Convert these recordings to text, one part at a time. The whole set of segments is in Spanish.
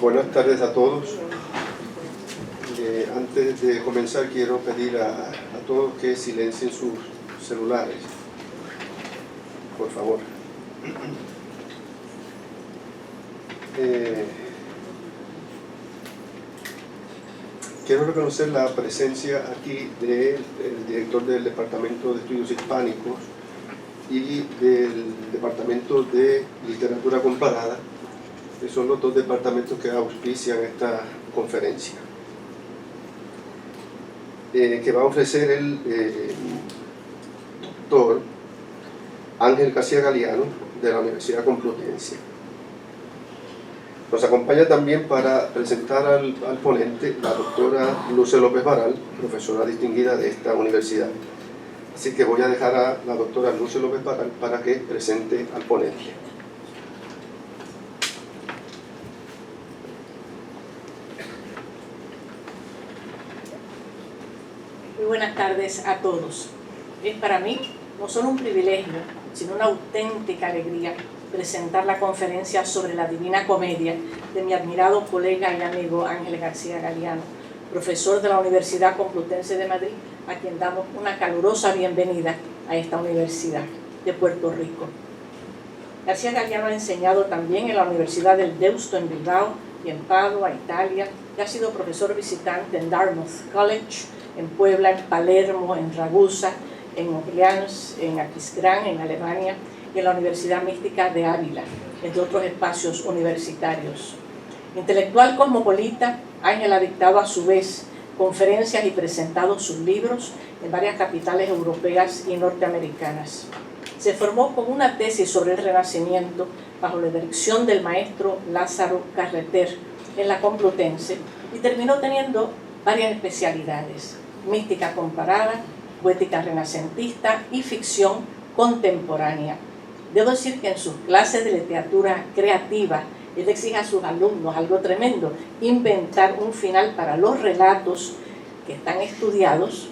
Buenas tardes a todos. Antes de comenzar quiero pedir a todos que silencien sus celulares, por favor. Quiero reconocer la presencia aquí del director del Departamento de Estudios Hispánicos y del Departamento de Literatura Comparada, que son los dos departamentos que auspician esta conferencia, que va a ofrecer el doctor Ángel García Galiano de la Universidad Complutense. Nos acompaña también para presentar al ponente la doctora Luce López Varal, profesora distinguida de esta universidad. Así que voy a dejar a la doctora Luce López Varal para que presente al ponente. Muy buenas tardes a todos. Es para mí no solo un privilegio, sino una auténtica alegría presentar la conferencia sobre la Divina Comedia de mi admirado colega y amigo Ángel García Galiano, profesor de la Universidad Complutense de Madrid, a quien damos una calurosa bienvenida a esta universidad de Puerto Rico. García Galiano ha enseñado también en la Universidad del Deusto en Bilbao y en Padua, Italia, y ha sido profesor visitante en Dartmouth College, en Puebla, en Palermo, en Ragusa, en Orleans, en Aquisgrán, en Alemania, y en la Universidad Mística de Ávila, entre otros espacios universitarios. Intelectual cosmopolita, Ángel ha dictado a su vez conferencias y presentado sus libros en varias capitales europeas y norteamericanas. Se formó con una tesis sobre el Renacimiento bajo la dirección del maestro Lázaro Carreter en la Complutense y terminó teniendo varias especialidades: mística comparada, poética renacentista y ficción contemporánea. Debo decir que en sus clases de literatura creativa, él exige a sus alumnos algo tremendo: inventar un final para los relatos que están estudiados,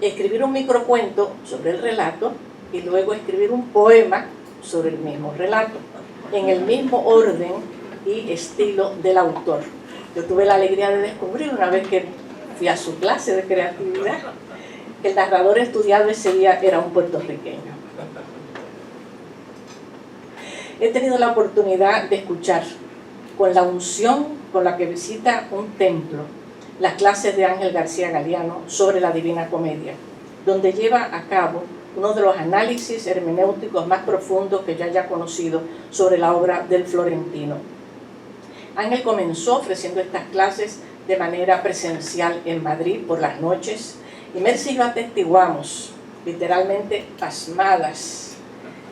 escribir un microcuento sobre el relato y luego escribir un poema sobre el mismo relato, en el mismo orden y estilo del autor. Yo tuve la alegría de descubrir, una vez que fui a su clase de creatividad, que el narrador estudiado ese día era un puertorriqueño. He tenido la oportunidad de escuchar con la unción con la que visita un templo las clases de Ángel García Galiano sobre la Divina Comedia, donde lleva a cabo uno de los análisis hermenéuticos más profundos que yo haya conocido sobre la obra del florentino. Ángel comenzó ofreciendo estas clases de manera presencial en Madrid por las noches, y Mercy y yo atestiguamos, literalmente pasmadas,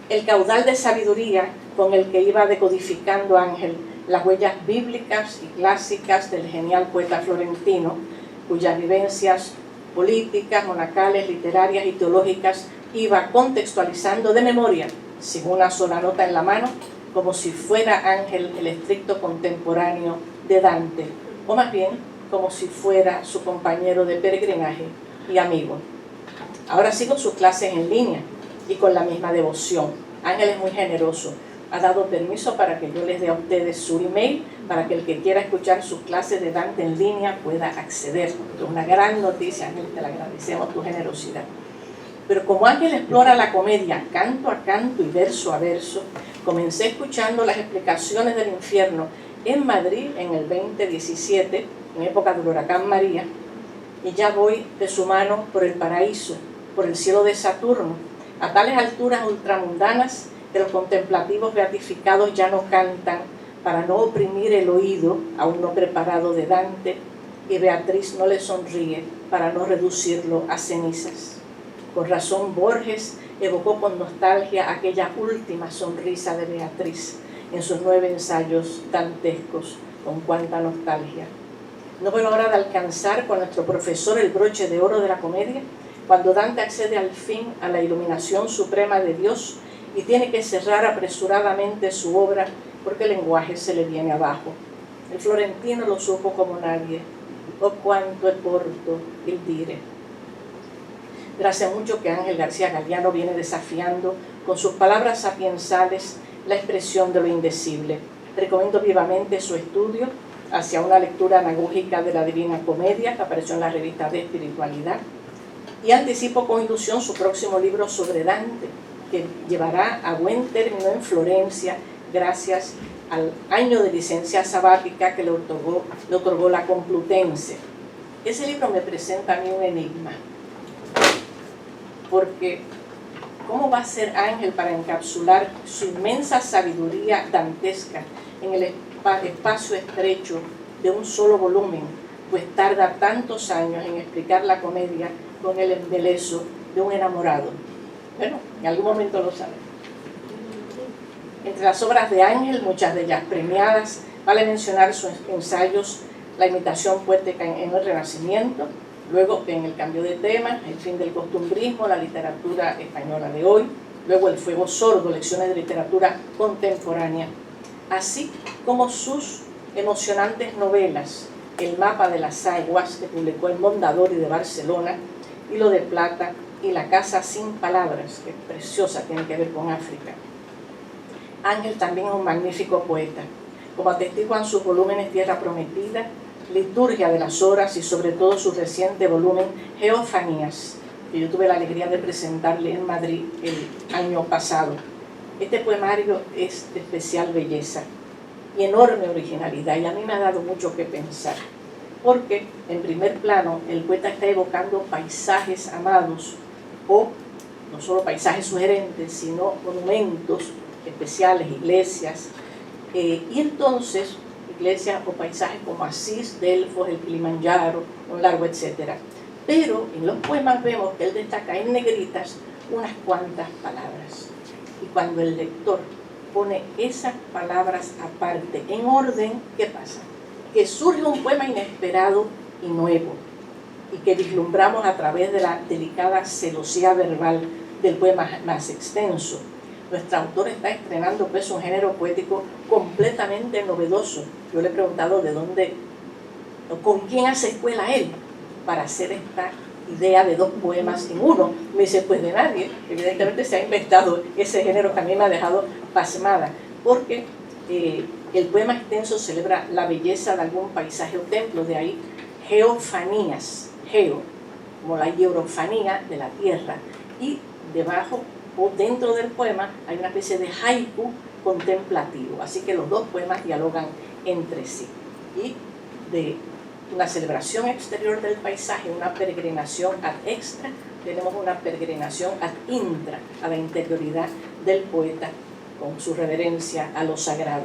el caudal de sabiduría con el que iba decodificando Ángel las huellas bíblicas y clásicas del genial poeta florentino, cuyas vivencias políticas, monacales, literarias y teológicas iba contextualizando de memoria, sin una sola nota en la mano, como si fuera Ángel el estricto contemporáneo de Dante, o más bien como si fuera su compañero de peregrinaje y amigo. Ahora sigo sus clases en línea y con la misma devoción. Ángel es muy generoso. Ha dado permiso para que yo les dé a ustedes su email para que el que quiera escuchar sus clases de Dante en línea pueda acceder. Es una gran noticia, Ángel, te la agradecemos tu generosidad. Pero como Ángel explora la comedia canto a canto y verso a verso, comencé escuchando las explicaciones del infierno en Madrid en el 2017, en época del huracán María, y ya voy de su mano por el paraíso, por el cielo de Saturno, a tales alturas ultramundanas que los contemplativos beatificados ya no cantan para no oprimir el oído aún no preparado de Dante, y Beatriz no le sonríe para no reducirlo a cenizas. Con razón Borges evocó con nostalgia aquella última sonrisa de Beatriz en sus 9 ensayos dantescos. Con cuánta nostalgia. No veo la hora de alcanzar con nuestro profesor el broche de oro de la comedia, cuando Dante accede al fin a la iluminación suprema de Dios y tiene que cerrar apresuradamente su obra porque el lenguaje se le viene abajo. El florentino lo supo como nadie. Oh, cuánto è corto il dire. Gracias mucho que Ángel García Galiano viene desafiando con sus palabras sapiensales la expresión de lo indecible. Recomiendo vivamente su estudio hacia una lectura anagógica de la Divina Comedia, que apareció en la revista de Espiritualidad, y anticipo con ilusión su próximo libro sobre Dante, que llevará a buen término en Florencia gracias al año de licencia sabática que le otorgó la Complutense. Ese libro me presenta a mí un enigma, porque ¿cómo va a ser Ángel para encapsular su inmensa sabiduría dantesca en el espacio estrecho de un solo volumen, pues tarda tantos años en explicar la comedia con el embeleso de un enamorado? Bueno, en algún momento lo sabré. Entre las obras de Ángel, muchas de ellas premiadas, vale mencionar sus ensayos La imitación poética en el Renacimiento, luego en el cambio de tema, El fin del costumbrismo, la literatura española de hoy, luego El fuego sordo, lecciones de literatura contemporánea, así como sus emocionantes novelas, El mapa de las aguas, que publicó en Mondadori de Barcelona, Hilo de plata y La casa sin palabras, que es preciosa, tiene que ver con África. Ángel también es un magnífico poeta, como atestiguan sus volúmenes Tierra Prometida, Liturgia de las Horas y sobre todo su reciente volumen Geofanías, que yo tuve la alegría de presentarle en Madrid el año pasado. Este poemario es de especial belleza y enorme originalidad, y a mí me ha dado mucho que pensar, porque en primer plano el poeta está evocando paisajes amados, o no solo paisajes sugerentes, sino monumentos especiales, iglesias, y entonces iglesias o paisajes como Asís, Delfos, el Kilimanjaro, un largo etcétera. Pero en los poemas vemos que él destaca en negritas unas cuantas palabras, y cuando el lector pone esas palabras aparte en orden, ¿qué pasa? Que surge un poema inesperado y nuevo, y que vislumbramos a través de la delicada celosía verbal del poema más extenso. Nuestra autora está estrenando pues un género poético completamente novedoso. Yo le he preguntado de dónde, con quién hace escuela él para hacer esta idea de dos poemas en uno. Me dice, pues de nadie. Evidentemente se ha inventado ese género que a mí me ha dejado pasmada, porque el poema extenso celebra la belleza de algún paisaje o templo, de ahí geofanías, geo, como la hierofanía de la tierra, y debajo o dentro del poema hay una especie de haiku contemplativo, así que los dos poemas dialogan entre sí. Y de una celebración exterior del paisaje, una peregrinación ad extra, tenemos una peregrinación ad intra, a la interioridad del poeta, con su reverencia a lo sagrado.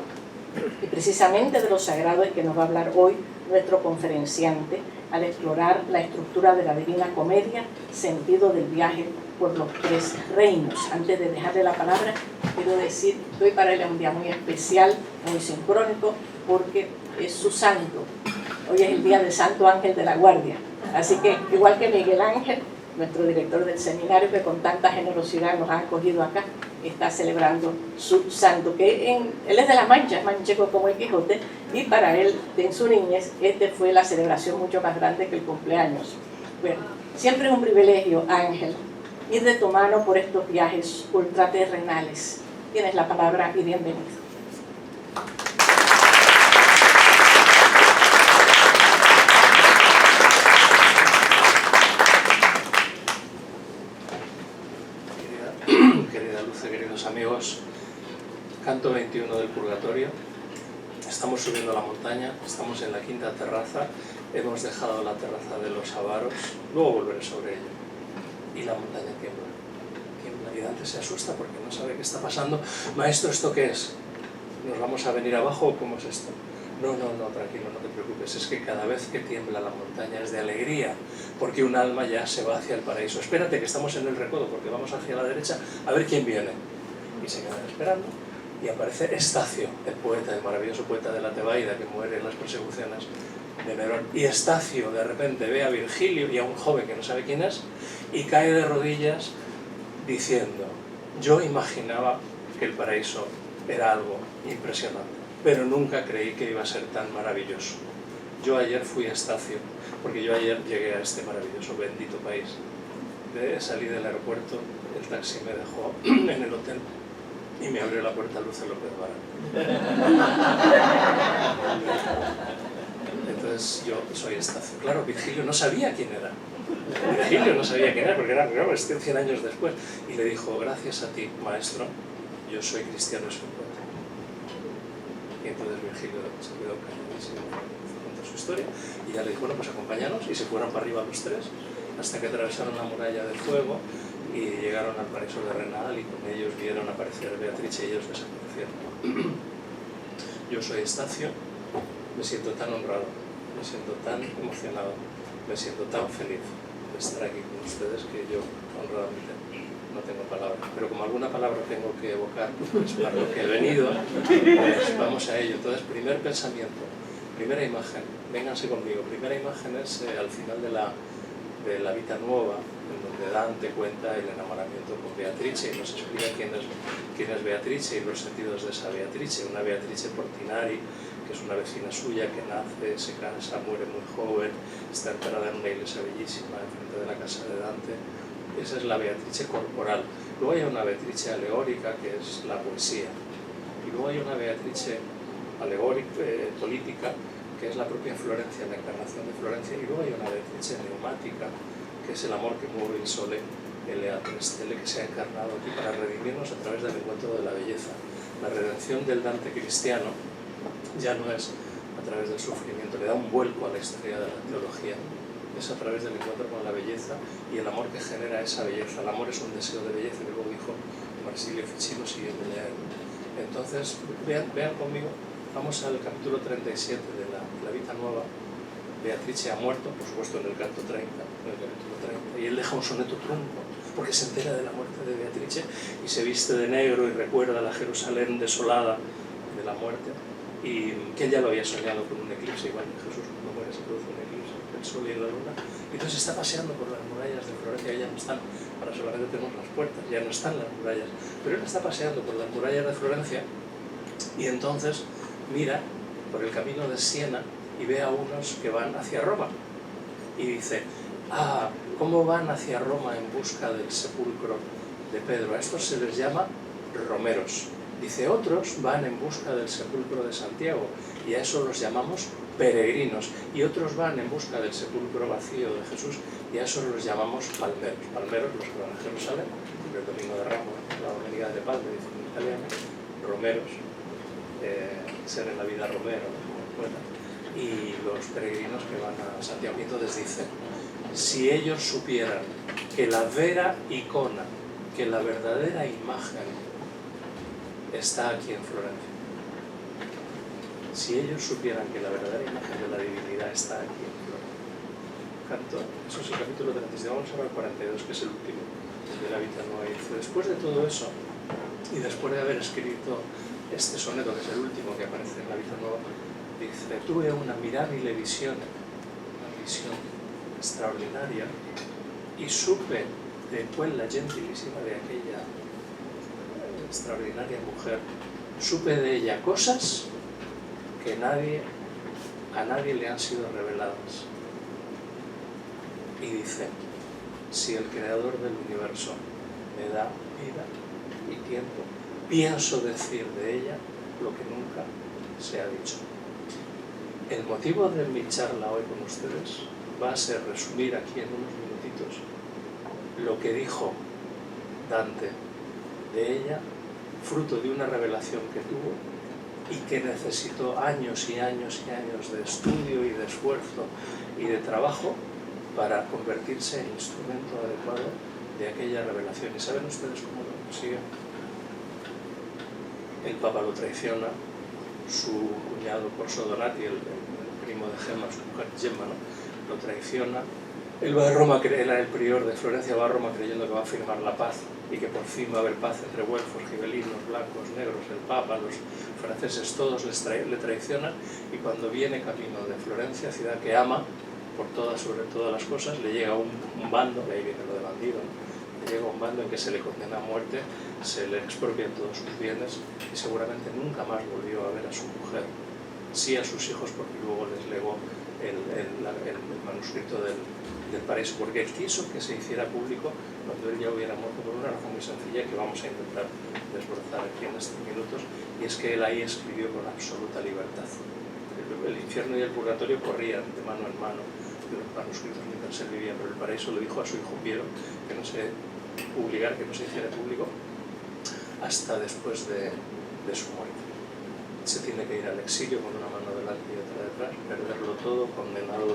Y precisamente de lo sagrado es que nos va a hablar hoy nuestro conferenciante, al explorar la estructura de la Divina Comedia, sentido del viaje por los tres reinos. Antes de dejarle la palabra, quiero decir que hoy para él es un día muy especial, muy sincrónico, porque es su santo. Hoy es el día del Santo Ángel de la Guardia. Así que, igual que Miguel Ángel, nuestro director del seminario, que con tanta generosidad nos ha acogido acá, está celebrando su santo, que él es de La Mancha, es manchego como el Quijote, y para él, en su niñez, fue la celebración mucho más grande que el cumpleaños. Bueno, siempre es un privilegio, Ángel, ir de tu mano por estos viajes ultraterrenales. Tienes la palabra y bienvenido. Querida Luce, queridos amigos, canto 21 del Purgatorio. Estamos subiendo la montaña, estamos en la quinta terraza, hemos dejado la terraza de los avaros, luego volveré sobre ello. Y la montaña tiembla, y Dante se asusta porque no sabe qué está pasando. Maestro, ¿esto qué es? ¿Nos vamos a venir abajo o cómo es esto? No, tranquilo, no te preocupes, es que cada vez que tiembla la montaña es de alegría, porque un alma ya se va hacia el paraíso. Espérate, que estamos en el recodo, porque vamos hacia la derecha, a ver quién viene. Y se quedan esperando, y aparece Estacio, el poeta, el maravilloso poeta de la Tebaida, que muere en las persecuciones de Nerón. Y Estacio de repente ve a Virgilio y a un joven que no sabe quién es, y cae de rodillas diciendo: yo imaginaba que el paraíso era algo impresionante, pero nunca creí que iba a ser tan maravilloso. Yo ayer fui a Estacio, porque yo ayer llegué a este maravilloso, bendito país. Salí del aeropuerto, el taxi me dejó en el hotel y me abrió la puerta Luce López Vara. entonces yo soy Estacio. Claro, Virgilio no sabía quién era. Virgilio no sabía quién era, porque era 100 años después. Y le dijo, gracias a ti, maestro, yo soy cristiano y soy poeta. Y entonces Virgilio se quedó calladísimo, contó su historia, y ya le dijo, bueno, pues acompáñanos, y se fueron para arriba los tres, hasta que atravesaron la muralla de fuego y llegaron al paraíso de Renal, y con ellos vieron aparecer a Beatrice y ellos desaparecieron. Yo soy Estacio, me siento tan honrado, me siento tan emocionado, me siento tan feliz de estar aquí con ustedes que yo honradamente no tengo palabras. Pero como alguna palabra tengo que evocar, pues para lo que he venido, pues vamos a ello. Entonces, primer pensamiento, primera imagen, vénganse conmigo. Primera imagen es al final de la Vita Nuova, en donde Dante cuenta el enamoramiento con Beatrice y nos explica quién es Beatrice y los sentidos de esa Beatrice. Una Beatrice Portinari, que es una vecina suya que nace, se casa, muere muy joven, está enterrada en una iglesia bellísima enfrente de la casa de Dante. Esa es la Beatrice corporal. Luego hay una Beatrice alegórica, que es la poesía. Y luego hay una Beatrice alegórica, política, que es la propia Florencia, la encarnación de Florencia. Y luego hay una Beatrice neumática, que es el amor que mueve el sole, el Stelle, que se ha encarnado aquí para redimirnos a través del encuentro de la belleza. La redención del Dante cristiano ya no es a través del sufrimiento, le da un vuelco a la historia de la teología. Es a través del encuentro con la belleza y el amor que genera esa belleza. El amor es un deseo de belleza, que luego dijo Marsilio Ficino siguiéndole a él. Entonces, vean conmigo, vamos al capítulo 37 de la Vita Nueva. Beatrice ha muerto, por supuesto, en el canto 30, en el capítulo 30, y él deja un soneto trunco, porque se entera de la muerte de Beatrice y se viste de negro y recuerda la Jerusalén desolada de la muerte, y que él ya lo había soñado con un eclipse, igual que Jesús cuando muere se produce un eclipse, el sol y la luna, y entonces está paseando por las murallas de Florencia, ya no están, ahora solamente tenemos las puertas, ya no están las murallas, pero él está paseando por las murallas de Florencia y entonces mira por el camino de Siena y ve a unos que van hacia Roma y dice, ¿cómo van hacia Roma en busca del sepulcro de Pedro? A estos se les llama romeros. Dice, otros van en busca del sepulcro de Santiago y a eso los llamamos peregrinos, y otros van en busca del sepulcro vacío de Jesús y a eso los llamamos palmeros. Palmeros los que van a Jerusalén, el domingo de Ramos, la Domenica de Palme, dicen en italiano, romeros, ser en la vida romero, como fuera, y los peregrinos que van a Santiago. Y entonces dice, si ellos supieran que la vera icona, que la verdadera imagen está aquí en Florencia. Si ellos supieran que la verdadera imagen de la divinidad está aquí en Florencia. Eso es el capítulo 37, vamos a ver el 42, que es el último de la Vita Nuova. Después de todo eso, y después de haber escrito este soneto, que es el último que aparece en la Vita Nuova, dice, tuve una mirabile visión, una visión extraordinaria, y supe de quella gentilísima, de aquella extraordinaria mujer, supe de ella cosas que a nadie le han sido reveladas. Y dice, si el creador del universo me da vida y tiempo, pienso decir de ella lo que nunca se ha dicho. El motivo de mi charla hoy con ustedes va a ser resumir aquí en unos minutitos lo que dijo Dante de ella, fruto de una revelación que tuvo y que necesitó años y años y años de estudio y de esfuerzo y de trabajo para convertirse en instrumento adecuado de aquella revelación. ¿Y saben ustedes cómo lo consigue? El Papa lo traiciona, su cuñado Corso Donati, el primo de Gemma, su mujer Gemma, ¿no? Lo traiciona. Él va a Roma, él era el prior de Florencia, va a Roma creyendo que va a firmar la paz y que por fin va a haber paz entre güelfos, gibelinos, blancos, negros, el Papa, los franceses, todos le traicionan, y cuando viene camino de Florencia, ciudad que ama sobre todas las cosas, le llega un bando, de ahí viene lo de bandido, le llega un bando en que se le condena a muerte, se le expropian todos sus bienes y seguramente nunca más volvió a ver a su mujer, sí a sus hijos, porque luego les legó el manuscrito del paraíso, porque él quiso que se hiciera público cuando él ya hubiera muerto, por una razón muy sencilla que vamos a intentar desbrozar aquí en estos minutos, y es que él ahí escribió con absoluta libertad. el infierno y el purgatorio corrían de mano en mano de los manuscritos mientras él vivía, pero el paraíso lo dijo a su hijo Piero, que no se publicara, que no se hiciera público hasta después de su muerte. Se tiene que ir al exilio con una mano delante y otra detrás, perderlo todo, condenado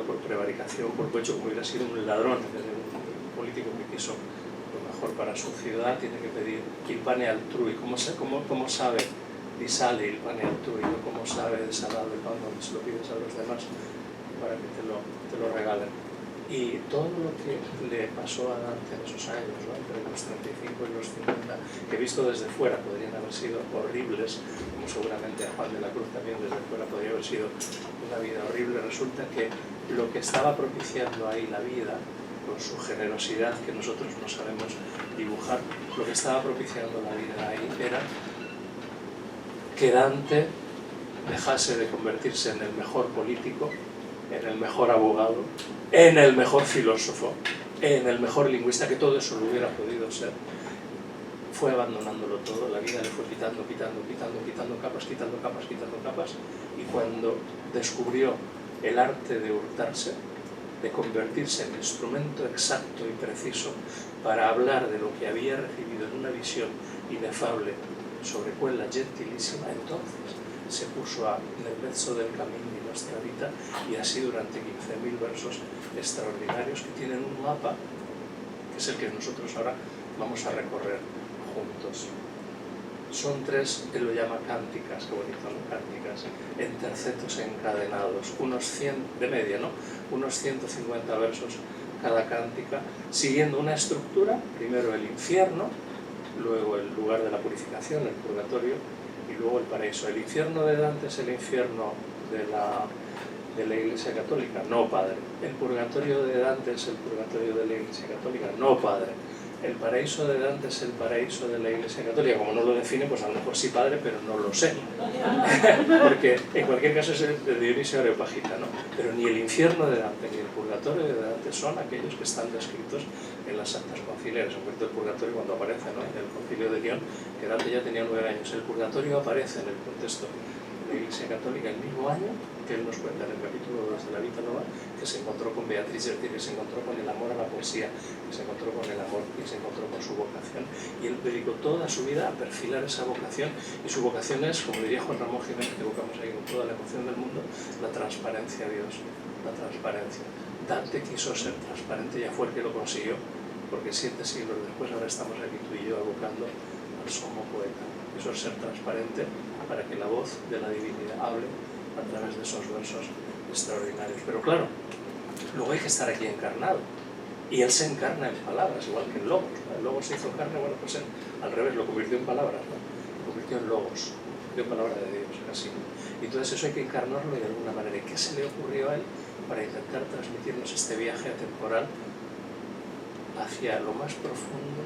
por prevaricación, por cohecho, como hubiera sido un ladrón, un político que quiso lo mejor para su ciudad, tiene que pedir il pane altrui. ¿Cómo sabe di sale il pane altrui? ¿Cómo sabe de salado el pan donde se lo pides a los demás para que te lo regalen? Y todo lo que le pasó a Dante en esos años, ¿no? Entre los 35 y los 50, que visto desde fuera podrían haber sido horribles, como seguramente a Juan de la Cruz también desde fuera podría haber sido una vida horrible, resulta que lo que estaba propiciando ahí la vida, con su generosidad que nosotros no sabemos dibujar, lo que estaba propiciando la vida ahí era que Dante dejase de convertirse en el mejor político, en el mejor abogado, en el mejor filósofo, en el mejor lingüista, que todo eso lo hubiera podido ser. Fue abandonándolo todo, la vida le fue quitando capas, y cuando descubrió el arte de hurtarse, de convertirse en instrumento exacto y preciso para hablar de lo que había recibido en una visión inefable sobre quella gentilísima, entonces se puso a nel mezzo del camino de nuestra vida, y así durante 15.000 versos extraordinarios que tienen un mapa que es el que nosotros ahora vamos a recorrer juntos. Son tres, él lo llama cánticas, qué bonito, ¿no? Cánticas, en tercetos encadenados, unos 100 de media, ¿no? Unos 150 versos cada cántica, siguiendo una estructura: primero el infierno, luego el lugar de la purificación, el purgatorio, y luego el paraíso. El infierno de Dante es el infierno de la Iglesia Católica, no, padre. El purgatorio de Dante es el purgatorio de la Iglesia Católica, no, padre. El paraíso de Dante es el paraíso de la Iglesia Católica. Como no lo define, pues a lo mejor sí, padre, pero no lo sé. Porque en cualquier caso es el de Dionisio Areopagita, ¿no? Pero ni el infierno de Dante ni el purgatorio de Dante son aquellos que están descritos en las Santas Conciliares. En concreto el purgatorio, cuando aparece, ¿no?, en el Concilio de León, que Dante ya tenía 9 años. El purgatorio aparece en el contexto de la Iglesia Católica el mismo año que él nos cuenta en el capítulo 2 de la Vita Nova, que se encontró con Beatriz Gertier, que se encontró con el amor a la poesía, que se encontró con el amor, que se encontró con su vocación, y él dedicó toda su vida a perfilar esa vocación, y su vocación es, como diría Juan Ramón Jiménez, que evocamos ahí con toda la emoción del mundo, la transparencia a Dios, la transparencia. Dante quiso ser transparente, ya fue el que lo consiguió, porque 7 siglos después ahora estamos aquí tú y yo evocando al sumo poeta. Eso es ser transparente para que la voz de la divinidad hable a través de esos versos extraordinarios. Pero claro, luego hay que estar aquí encarnado, y él se encarna en palabras, igual que en Logos, ¿no? El Logos se hizo carne, bueno, pues él al revés lo convirtió en palabras, ¿no? Lo convirtió en Logos, de palabra de Dios, así. Y entonces eso hay que encarnarlo de alguna manera. ¿Y qué se le ocurrió a él para intentar transmitirnos este viaje atemporal hacia lo más profundo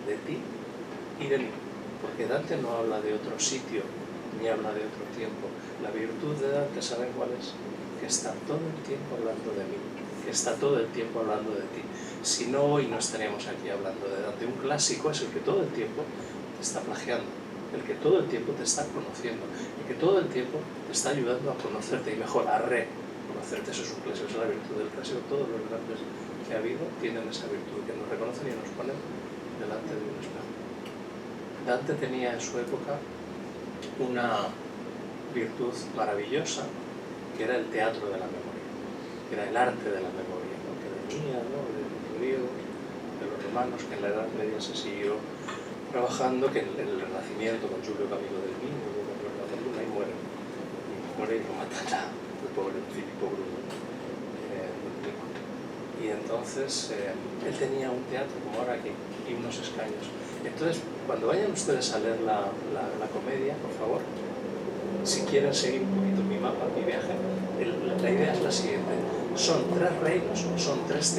de ti y de mí? Porque Dante no habla de otro sitio, ni habla de otro tiempo. La virtud de Dante, ¿saben cuál es? Que está todo el tiempo hablando de mí, que está todo el tiempo hablando de ti. Si no, hoy no estaríamos aquí hablando de Dante. Un clásico es el que todo el tiempo te está plagiando, el que todo el tiempo te está conociendo, el que todo el tiempo te está ayudando a conocerte y mejor, a reconocerte. Eso es un clásico, esa es la virtud del clásico. Todos los grandes que ha habido tienen esa virtud, que nos reconocen y nos ponen delante de un espejo. Dante tenía en su época una virtud maravillosa, que era el teatro de la memoria, que era el arte de la memoria, ¿no?, que venía, ¿no?, de los griegos, de los romanos, que en la Edad Media se siguió trabajando, que en el Renacimiento con Giulio Camilo del Mingo, con la Luna, y muere y lo matan el pobre Filippo Bruno. Y entonces él tenía un teatro como ahora aquí y unos escaños. Entonces, cuando vayan ustedes a leer la comedia, por favor, si quieren seguir un poquito mi mapa, mi viaje, la idea es la siguiente: son 3 reinos, son 3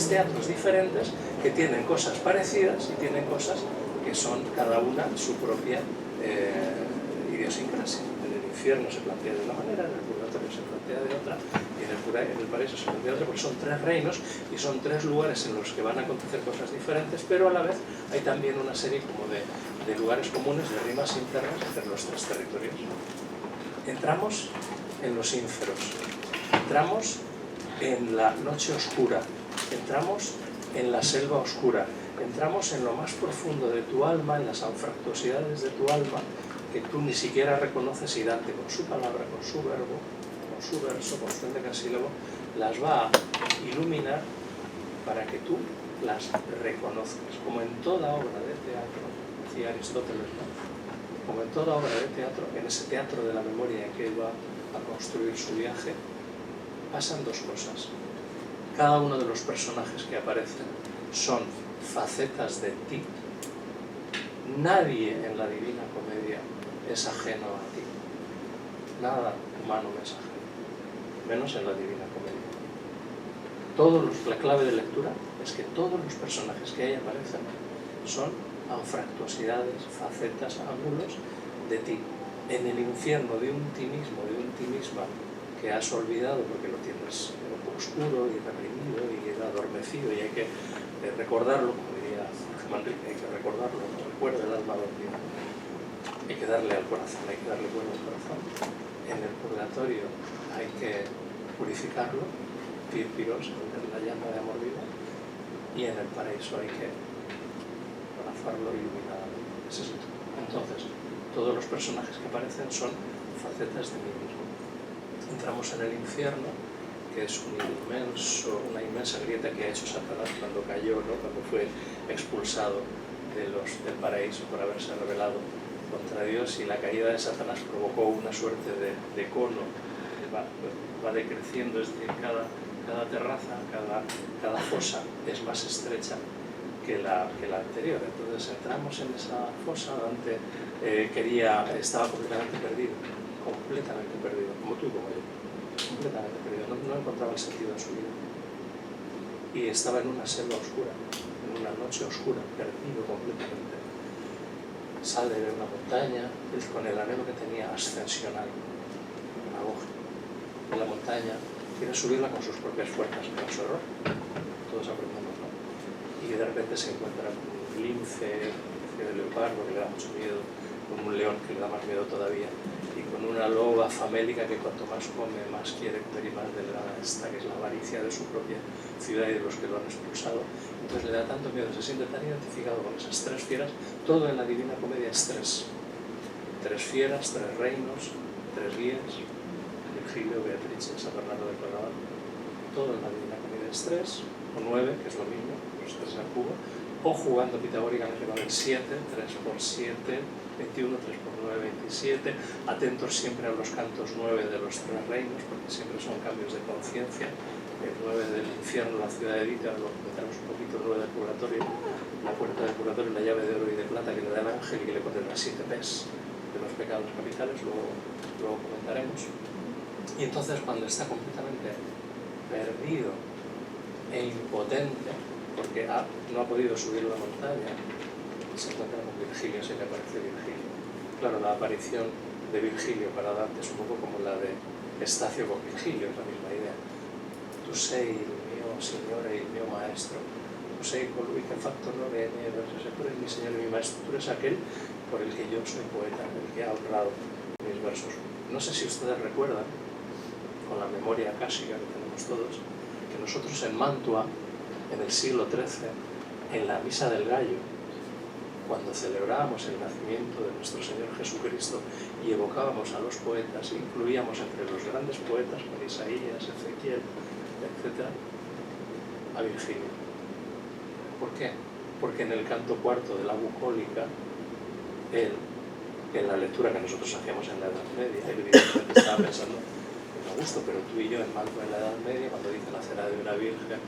teatros diferentes que tienen cosas parecidas y tienen cosas que son cada una su propia idiosincrasia. En el infierno se plantea de una manera, en el purgatorio se plantea de otra, y en el paraíso se plantea de otra, porque son 3 reinos y son 3 lugares en los que van a acontecer cosas diferentes, pero a la vez hay también una serie como de lugares comunes, de rimas internas entre los 3 territorios. Entramos en los ínferos, entramos en la noche oscura, entramos en la selva oscura, entramos en lo más profundo de tu alma, en las anfractuosidades de tu alma, que tú ni siquiera reconoces, y Dante con su palabra, con su verbo, con su verso, con su endecasílabo, las va a iluminar para que tú las reconozcas. Como en toda obra de teatro, decía Aristóteles, ¿no? Como en toda obra de teatro, en ese teatro de la memoria en que él va a construir su viaje, pasan dos cosas. Cada uno de los personajes que aparecen son facetas de ti. Nadie en la Divina Comedia es ajeno a ti. Nada humano es ajeno, menos en la Divina Comedia. La clave de lectura es que todos los personajes que ahí aparecen son anfractuosidades, facetas, ángulos de ti. En el infierno de un ti mismo, de un ti misma que has olvidado porque lo tienes oscuro y reprimido y adormecido, y hay que recordarlo, como diría Jorge Manrique, hay que recordarlo, no recuerda el alma dormida. Hay que darle al corazón, hay que darle vuelo al corazón. En el purgatorio hay que purificarlo, pírpiros, la llama de amor vivo, y en el paraíso hay que abrazarlo iluminadamente. Ese es el truco. Entonces, todos los personajes que aparecen son facetas de mí mismo. Entramos en el infierno, que es una inmensa grieta que ha hecho Satanás cuando cayó, ¿no? Cuando fue expulsado del paraíso por haberse rebelado contra Dios, y la caída de Satanás provocó una suerte de cono que va decreciendo, es decir, cada terraza, cada fosa es más estrecha que la anterior. Entonces entramos en esa fosa. Dante estaba completamente perdido, como tú y como yo, completamente perdido, no encontraba el sentido en su vida, y estaba en una selva oscura, en una noche oscura, perdido completamente. Sale de una montaña con el anhelo que tenía ascensional, una hoja en la montaña, quiere subirla con sus propias fuerzas, con su error, todos aprendemos, ¿no? Y de repente se encuentra con un lince de leopardo que le da mucho miedo, con un león que le da más miedo todavía, y con una loba famélica que cuanto más come, más quiere comer, y más delgada está, que es la avaricia de su propia ciudad y de los que lo han expulsado. Entonces le da tanto miedo, se siente tan identificado con esas tres fieras. Todo en la Divina Comedia es tres fieras, tres reinos, tres guías: Virgilio, Beatrice, San Bernardo de Claraval. Todo en la Divina Comedia es 3 o 9, que es lo mismo, los 3 al cubo, o jugando pitagóricamente con el 7, 3 por 7, 21, 3 por 9, 27, atentos siempre a los cantos 9 de los tres reinos, porque siempre son cambios de conciencia. El 9 del infierno, la ciudad de Edita, lo comentamos un poquito, el 9 del purgatorio, la puerta del purgatorio, la llave de oro y de plata que le da el ángel y que le pone las 7 P's de los pecados capitales, luego comentaremos. Y entonces, cuando está completamente perdido e impotente, porque no ha podido subir la montaña, se encuentra con Virgilio, se le aparece Virgilio. Claro, la aparición de Virgilio para Dante es un poco como la de Estacio con Virgilio, es la misma idea. Tu sei il mio Signore e il mio Maestro, tu sei colui che ha fatto 9 miei versos, tú eres mi Señor y mi Maestro, tú eres aquel por el que yo soy poeta, el que ha honrado mis versos. No sé si ustedes recuerdan, con la memoria acásica que tenemos todos, que nosotros en Mantua, en el siglo XIII, en la Misa del Gallo, cuando celebrábamos el nacimiento de nuestro Señor Jesucristo y evocábamos a los poetas, incluíamos entre los grandes poetas, como Isaías, Ezequiel, etc., a Virgilio. ¿Por qué? Porque en el canto cuarto de la bucólica, él, en la lectura que nosotros hacíamos en la Edad Media, evidentemente estaba pensando en Augusto, pero tú y yo en Mantua en la Edad Media, cuando dice nacerá de una virgen,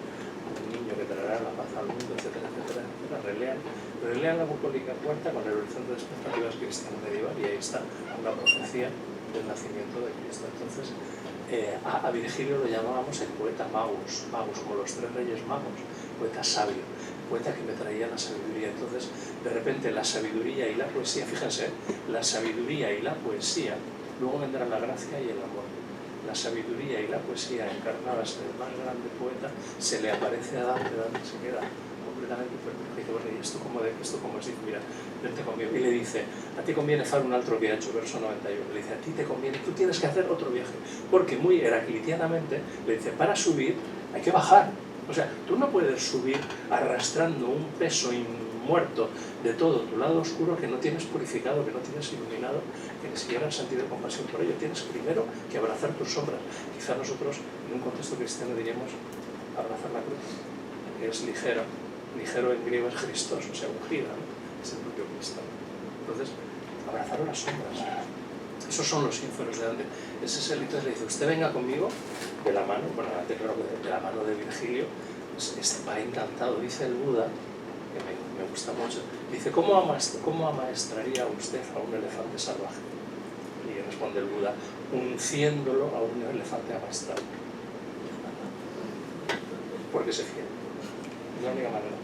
un niño que traerá la paz al mundo, etcétera, etcétera, etcétera, relean la bucólica cuarta con el horizonte de expectativas cristiano medieval, y ahí está una profecía del nacimiento de Cristo. Entonces, a Virgilio lo llamábamos el poeta magus, como los tres reyes magos, poeta sabio, poeta que me traía la sabiduría. Entonces, de repente, la sabiduría y la poesía, fíjense, la sabiduría y la poesía, luego vendrá la gracia y el amor. La sabiduría y la poesía encarnadas en el más grande poeta se le aparece a Dante, Dante se queda completamente perplejo. bueno, ¿y esto cómo es? Dice, mira, vente conmigo. Y le dice, a ti conviene hacer un otro viaje, verso 91. Le dice, a ti te conviene, tú tienes que hacer otro viaje. Porque muy heraclitianamente le dice, para subir hay que bajar. O sea, tú no puedes subir arrastrando un peso muerto de todo tu lado oscuro que no tienes purificado, que no tienes iluminado, que ni siquiera has sentido compasión por ello. Tienes primero que abrazar tus sombras. Quizá nosotros, en un contexto cristiano, diríamos abrazar la cruz, que es ligero. Ligero en griego es Christos, o sea, ungida, ¿no? Es el propio Cristo. Entonces, abrazar las sombras. Esos son los ínferos de Dante. Ese es el, entonces le dice, usted venga conmigo de la mano, bueno, antes creo que de la mano de Virgilio, va encantado, dice el Buda, que me gusta mucho, dice, ¿cómo amaestraría usted a un elefante salvaje? Y responde el Buda, unciéndolo a un elefante amaestrado. Porque se fiel. Es la única manera.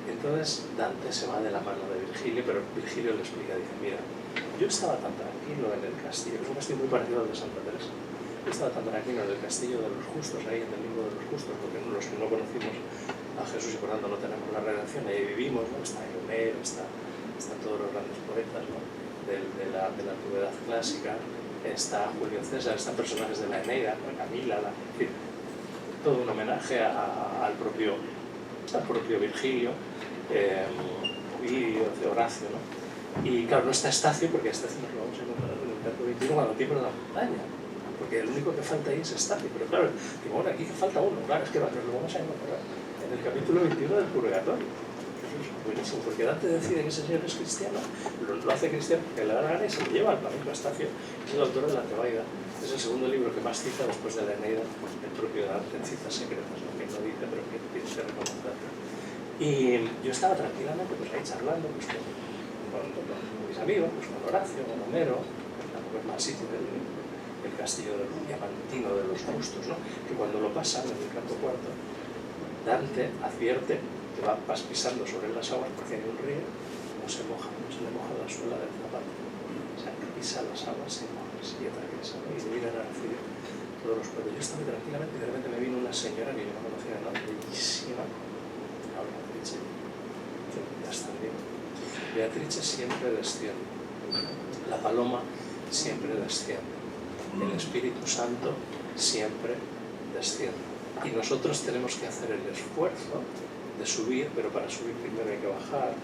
Entonces Dante se va de la mano de Virgilio, pero Virgilio le explica, dice, mira, yo estaba tan tranquilo en el castillo, es un castillo muy parecido al de Santa Teresa, yo estaba tan tranquilo en el castillo de los justos, ahí en el libro de los justos, porque los que no conocimos a Jesús y por tanto no tenemos la redención, ahí vivimos, ¿no? Está Homero, están todos los grandes poetas, ¿no? de la antigüedad clásica, está Julio César, están personajes de la Eneida, ¿no? Camila, en fin, todo un homenaje al propio Virgilio y Horacio, ¿no? Y claro, no está Estacio, porque a Estacio nos lo vamos a encontrar en el canto 21 cuando tiembla la montaña, porque el único que falta ahí es Estacio, pero claro, digo, bueno, aquí falta uno, claro, es que nos lo vamos a encontrar en el capítulo 21 del Purgatorio. Eso es buenísimo, porque Dante decide que ese señor es cristiano, lo hace cristiano porque le da la gana y se lo lleva al amigo Estacio, que es el autor de la Tebaida. Es el segundo libro que más cita después de la Eneida, el propio Dante en citas secretas, ¿no? Que no dice, pero que tienes que reconocer. Y yo estaba tranquilamente pues ahí charlando pues, con mis amigos, pues, con Horacio, con Homero, tampoco es más sitio del castillo diamantino de los justos, ¿no? Que cuando lo pasan en el canto cuarto, Dante advierte que vas pisando sobre las aguas porque hay un río, no se le moja la suela del zapato. O sea, que pisa las aguas sin mojarse y atraviesa, ¿no? Y le vienen a recibir todos los pueblos. Yo estaba tranquilamente y de repente me vino una señora que yo no conocía nada, bellísima, Beatrice. Ya está bien. Beatrice siempre desciende. La paloma siempre desciende. El Espíritu Santo siempre desciende. Y nosotros tenemos que hacer el esfuerzo de subir, pero para subir primero hay que bajar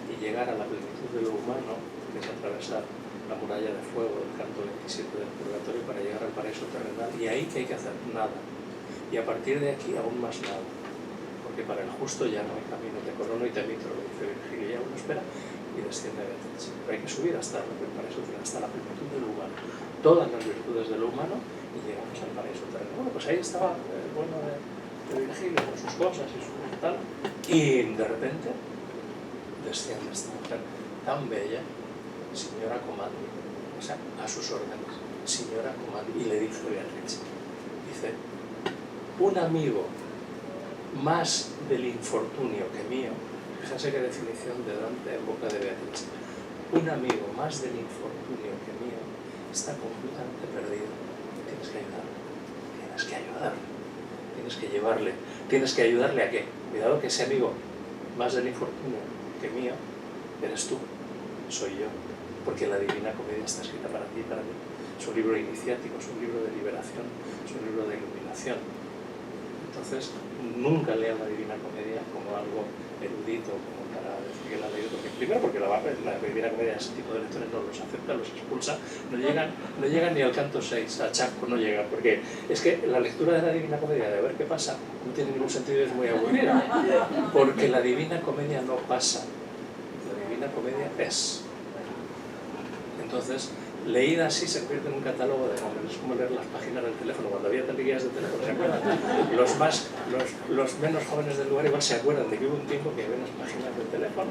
y llegar a la plenitud de lo humano, que es atravesar la muralla de fuego del canto 27 del Purgatorio para llegar al paraíso terrenal. Y ahí que hay que hacer nada. Y a partir de aquí aún más nada. Porque para el justo ya no hay camino, te corono y te mitro, lo dice Virgilio, ya uno espera y desciende a Beatriz. Pero hay que subir hasta el paraíso terrenal, hasta la plenitud de lo humano. Todas las virtudes de lo humano y llegamos al paraíso terrenal. Bueno, pues ahí estaba el bueno de Virgilio con sus cosas y su tal, y de repente desciende esta mujer tan bella, señora Comandi, o sea, a sus órdenes, señora Comandi, y le dice Beatriz, dice, un amigo más del infortunio que mío, fíjense qué definición de Dante en boca de Beatriz, un amigo más del infortunio que mío está completamente perdido, tienes que ayudarle, tienes que llevarle, tienes que ayudarle a qué, cuidado que ese amigo más del infortunio que mío, eres tú, soy yo, porque la Divina Comedia está escrita para ti y para mí, es un libro iniciático, es un libro de liberación, es un libro de iluminación. Entonces, nunca lean la Divina Comedia como algo erudito, como para decir que la ha leído, porque primero porque la Divina Comedia, ese tipo de lectores no los acepta, los expulsa, no llegan ni al canto 6, a Chaco no llegan, porque es que la lectura de la Divina Comedia, de ver qué pasa, no tiene ningún sentido y es muy aburrida, porque la Divina Comedia no pasa, la Divina Comedia es. Entonces, leída así se convierte en un catálogo de nombres, es como leer las páginas del teléfono, cuando había guías de teléfono, ¿se acuerdan? Los menos jóvenes del lugar igual se acuerdan de que hubo un tiempo que había unas páginas del teléfono.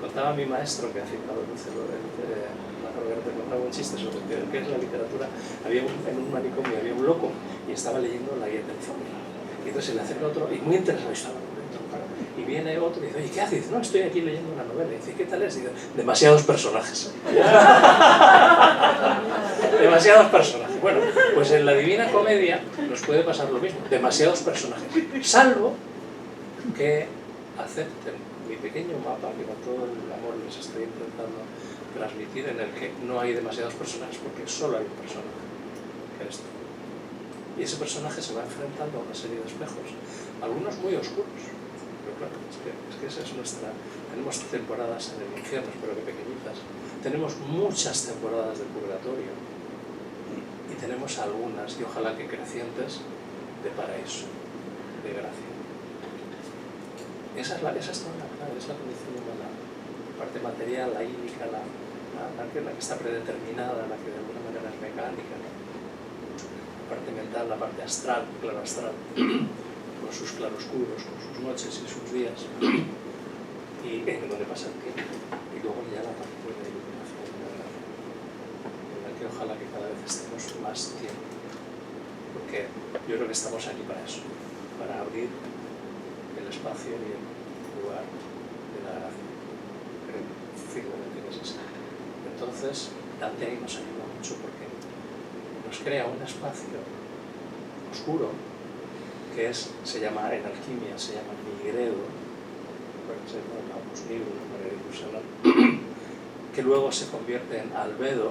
Contaba mi maestro, que ha citado Roberto, contaba un chiste sobre qué es la literatura. En un manicomio había un loco y estaba leyendo la guía telefónica. Y entonces se le acerca otro, y muy interesado estaba. Y viene otro y dice, oye, ¿qué haces? Dice, no, estoy aquí leyendo una novela. Y dice, ¿qué tal es? Y dice, demasiados personajes. Demasiados personajes. Bueno, pues en la Divina Comedia nos puede pasar lo mismo, demasiados personajes. Salvo que acepten mi pequeño mapa que con todo el amor les estoy intentando transmitir, en el que no hay demasiados personajes porque solo hay un personaje, que eres tú. Y ese personaje se va enfrentando a una serie de espejos, algunos muy oscuros, pero claro, es que esa es nuestra... Tenemos temporadas en el infierno, espero que pequeñitas, tenemos muchas temporadas de purgatorio y tenemos algunas, y ojalá que crecientes, de paraíso, de gracia. Esa es toda la clave, es la condición humana, la parte material, la ínica, la que está predeterminada, la que de alguna manera es mecánica, ¿no? La parte mental, la parte astral, claro, astral, con sus claroscuros, con sus noches y sus días, y en donde pasa el tiempo, y luego ya la parte de la iluminación, en la que ojalá que cada vez estemos más tiempo, porque yo creo que estamos aquí para eso, para abrir el espacio y el lugar de la gracia. Creo firmemente que es así. Entonces, Dante ahí nos ayuda mucho porque nos crea un espacio oscuro que se llama en alquimia, se llama nigredo, puede ser un libro, que luego se convierte en albedo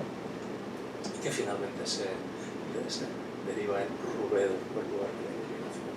y que finalmente se deriva en rubedo, por el lugar de la iluminación.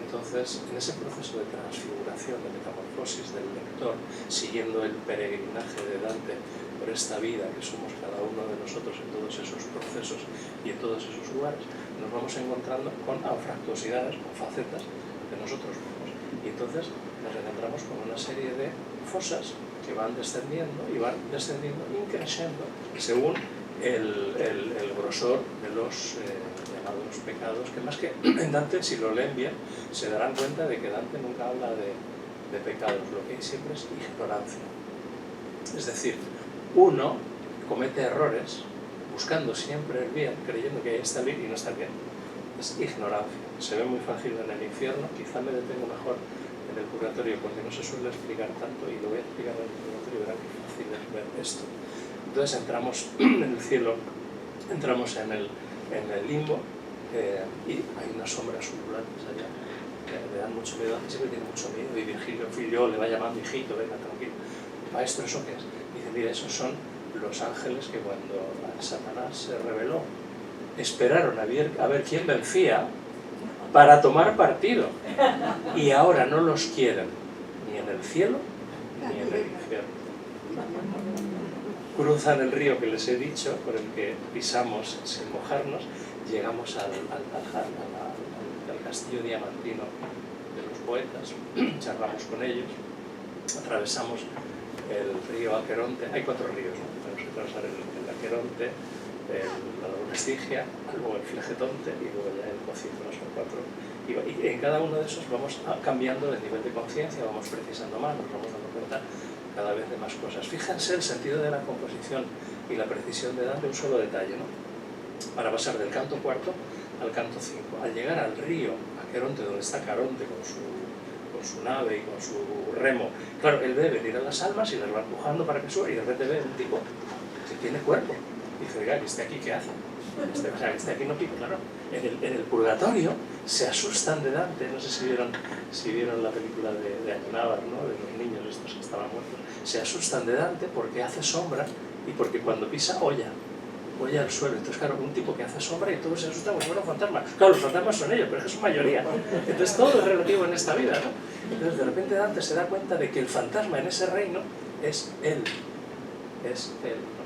Entonces, en ese proceso de transfiguración, de metamorfosis del lector, siguiendo el peregrinaje de Dante por esta vida que somos cada uno de nosotros en todos esos procesos y en todos esos lugares, nos vamos encontrando con anfractuosidades, con facetas de nosotros mismos. Y entonces nos encontramos con una serie de fosas que van descendiendo y van descendiendo increciendo según el grosor de los llamados pecados, que más que en Dante, si lo leen bien, se darán cuenta de que Dante nunca habla de pecados, lo que hay siempre es ignorancia. Es decir, uno comete errores buscando siempre el bien, creyendo que ahí está el bien y no está el bien. Es ignorancia. Se ve muy fácil en el infierno, quizá me detengo mejor en el purgatorio porque no se suele explicar tanto, y lo voy a explicar en el purgatorio, verán qué fácil es ver esto. Entonces entramos en el cielo, entramos en el limbo, y hay unas sombras ululantes allá que le dan mucho miedo, siempre tiene mucho miedo, y Virgilio Filió le va llamando hijito, venga tranquilo, maestro, ¿eso qué es? Dice, mira, esos son los ángeles que cuando Satanás se rebeló esperaron a ver quién vencía para tomar partido, y ahora no los quieren ni en el cielo ni en el infierno. Cruzan el río que les he dicho, por el que pisamos sin mojarnos, llegamos al castillo diamantino de los poetas, charlamos con ellos, atravesamos el río Aqueronte, hay 4 ríos, ¿no? Tenemos que atravesar el Aqueronte, la Estigia, luego el Flegetonte y luego ya el Cociento, no son 4. Y en cada uno de esos vamos cambiando el nivel de conciencia, vamos precisando más, nos vamos dando cuenta cada vez de más cosas. Fíjense el sentido de la composición y la precisión de Dante, un solo detalle, ¿no? Para pasar del canto 4 al canto 5. Al llegar al río Aqueronte, donde está Caronte con su nave y con su remo, claro, él ve venir a las almas y las va empujando para que suba, y de repente ve un tipo que tiene cuerpo. Y dice, oiga, que esté aquí, ¿qué hace? O sea, que esté aquí no pico, claro. En el purgatorio se asustan de Dante, no sé si vieron la película de Amenábar, ¿no? De los niños estos que estaban muertos. Se asustan de Dante porque hace sombra y porque cuando pisa olla al suelo. Entonces, claro, un tipo que hace sombra y todos se asustan como si fuera un fantasma. Claro, los fantasmas son ellos, pero es que son mayoría. Entonces todo es relativo en esta vida, ¿no? Entonces de repente Dante se da cuenta de que el fantasma en ese reino es él. Es él, ¿no?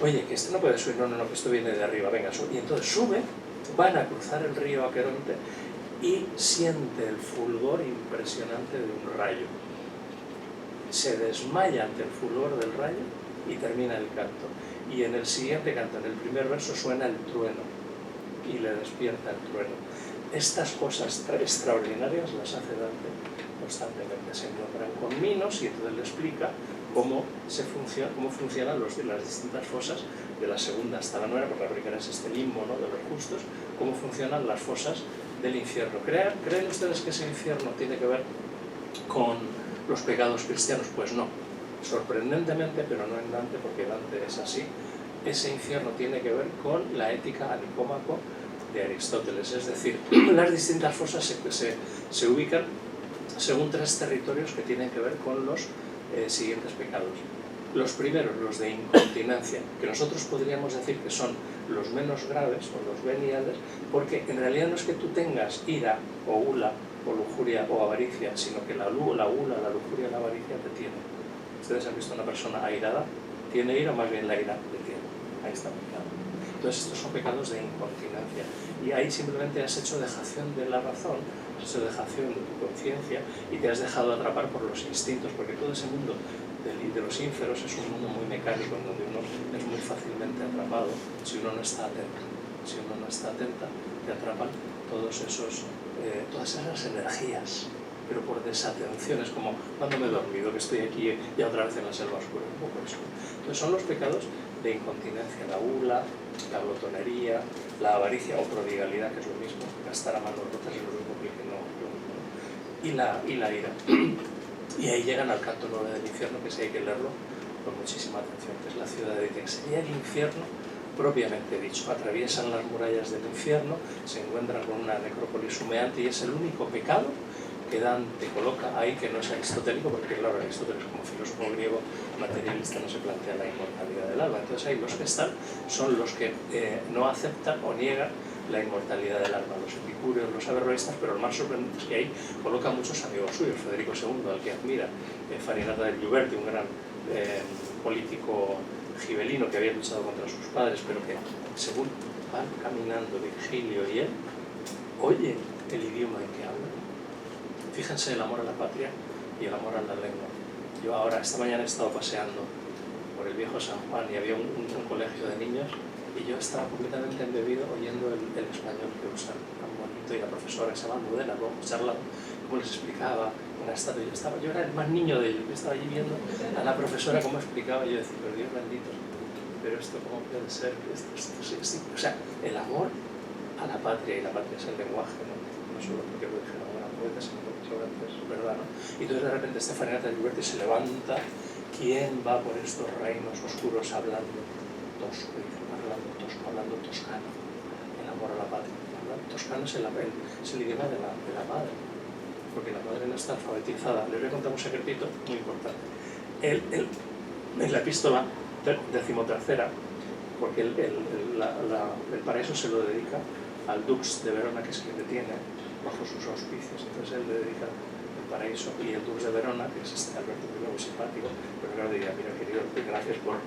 Oye, que esto no puede subir, no, que esto viene de arriba, venga, sube. Y entonces sube, van a cruzar el río Aqueronte y siente el fulgor impresionante de un rayo. Se desmaya ante el fulgor del rayo y termina el canto. Y en el siguiente canto, en el primer verso, suena el trueno y le despierta el trueno. Estas cosas extraordinarias las hace Dante constantemente. Se encuentran con Minos y entonces le explica cómo funcionan las distintas fosas de la segunda hasta la novena, porque la primera es este limbo, ¿no?, de los justos, cómo funcionan las fosas del infierno. ¿Creen ustedes que ese infierno tiene que ver con los pecados cristianos? Pues no. Sorprendentemente, pero no en Dante, porque Dante es así, ese infierno tiene que ver con la ética a Nicómaco de Aristóteles. Es decir, las distintas fosas se ubican según 3 territorios que tienen que ver con los siguientes pecados. Los primeros, los de incontinencia, que nosotros podríamos decir que son los menos graves o los veniales, porque en realidad no es que tú tengas ira o gula o lujuria o avaricia, sino que la gula, la lujuria y la avaricia te tienen. Ustedes han visto una persona airada, ¿tiene ira o más bien la ira le tiene? Ahí está el pecado. Entonces estos son pecados de incontinencia y ahí simplemente has hecho dejación de la razón, has hecho dejación de tu conciencia y te has dejado atrapar por los instintos, porque todo ese mundo de los ínferos es un mundo muy mecánico en donde uno es muy fácilmente atrapado si uno no está atento. Si uno no está atenta, te atrapan todas esas energías, pero por desatención. Es como cuando me he dormido, que estoy aquí ya otra vez en la selva oscura, un poco eso. Entonces son los pecados de incontinencia, la gula, la glotonería, la avaricia o prodigalidad, que es lo mismo, gastar a manos rotas es lo mismo que no, y la ira. Y ahí llegan al canto 9 del infierno, que sí hay que leerlo con muchísima atención, que es la ciudad de que sería el infierno propiamente dicho. Atraviesan las murallas del infierno, se encuentran con una necrópolis humeante y es el único pecado que Dante coloca ahí, que no es aristotélico, porque claro, Aristóteles como filósofo griego materialista no se plantea la inmortalidad del alma. Entonces ahí los que están son los que no aceptan o niegan la inmortalidad del alma, los epicúreos, los averroístas, pero lo más sorprendente es que ahí coloca muchos amigos suyos. Federico II, al que admira, Farinata del Ghiberti, un gran político gibelino que había luchado contra sus padres, pero que según van caminando Virgilio y él, oye el idioma en que hablan. Fíjense el amor a la patria y el amor a la lengua. Yo ahora, esta mañana he estado paseando por el viejo San Juan y había un colegio de niños y yo estaba completamente embebido oyendo el español que usan tan bonito, y la profesora que se llama Almudena, luego charlando, cómo les explicaba una estatua. Yo era el más niño de ellos, yo estaba allí viendo a la profesora cómo explicaba, y yo decía, pero Dios bendito, pero esto cómo puede ser, o sea, el amor a la patria, y la patria es el lenguaje, no solo porque lo dijeron una poeta, sino porque seguramente es verdad, ¿no? Y entonces de repente Farinata del Ghiberti se levanta, ¿quién va por estos reinos oscuros hablando tosco? Hablando toscano, el amor a la patria. Toscano es el idioma de la madre, porque la madre no está alfabetizada. Les voy a contar un secretito muy importante. En la epístola 13ª, porque el paraíso se lo dedica al dux de Verona, que es quien le tiene bajo sus auspicios. Entonces él le dedica el paraíso, y el dux de Verona, que es Alberto I, muy simpático, pero claro, diría, mira querido, gracias por...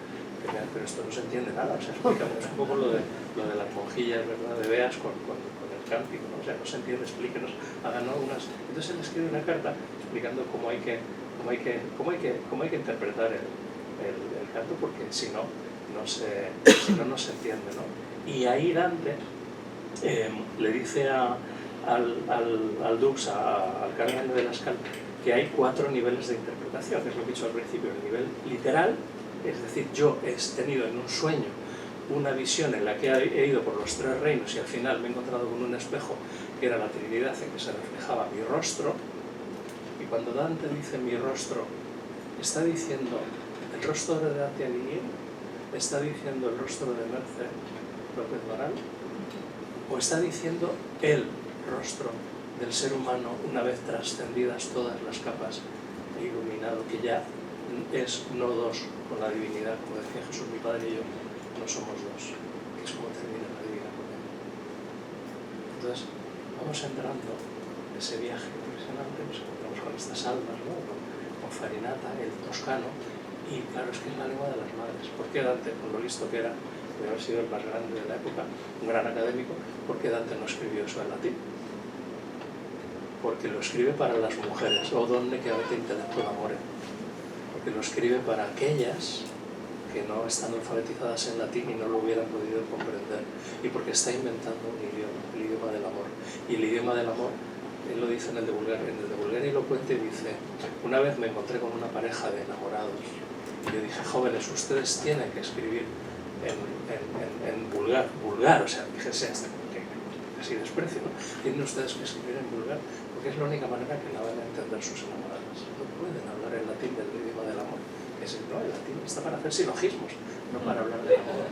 pero esto no se entiende nada, o sea, explícanos un poco lo de las monjillas, ¿verdad?, de Beas con el cántico, ¿no? O sea, no se entiende, explíquenos, hagan algunas... Entonces él escribe una carta explicando cómo hay que interpretar el canto, porque si no, no se entiende, ¿no? Y ahí Dante le dice al dux, al cardenal de Lascal, que hay 4 niveles de interpretación, que es lo que he dicho al principio: el nivel literal, es decir, yo he tenido en un sueño una visión en la que he ido por los 3 reinos y al final me he encontrado con un espejo que era la Trinidad, en que se reflejaba mi rostro, y cuando Dante dice mi rostro, está diciendo el rostro de Dante Alighieri, está diciendo el rostro de Merce López Moral, o está diciendo el rostro del ser humano una vez trascendidas todas las capas e iluminado, que ya es no 2 con la divinidad, como decía Jesús, mi Padre y yo no somos 2, que es como termina la divina comedia. Entonces vamos entrando en ese viaje impresionante, nos encontramos con estas almas, ¿no?, con Farinata, el toscano, y claro, es que es la lengua de las madres. ¿Por qué Dante, con lo listo que era, debe haber sido el más grande de la época, un gran académico, por qué Dante no escribió eso en latín? Porque lo escribe para las mujeres, o donde que avete intellectual amore, porque lo escribe para aquellas que no están alfabetizadas en latín y no lo hubieran podido comprender, y porque está inventando un idioma, el idioma del amor. Y el idioma del amor, él lo dice en el de Bulgaria y lo cuenta, y dice, una vez me encontré con una pareja de enamorados, y yo dije, jóvenes, ustedes tienen que escribir en vulgar, o sea, fíjense hasta que así desprecio, ¿no? Tienen ustedes que escribir en vulgar, porque es la única manera que la van a entender sus enamorados. No pueden hablar el latín del idioma del amor. El latín está para hacer silogismos, no para hablar del amor.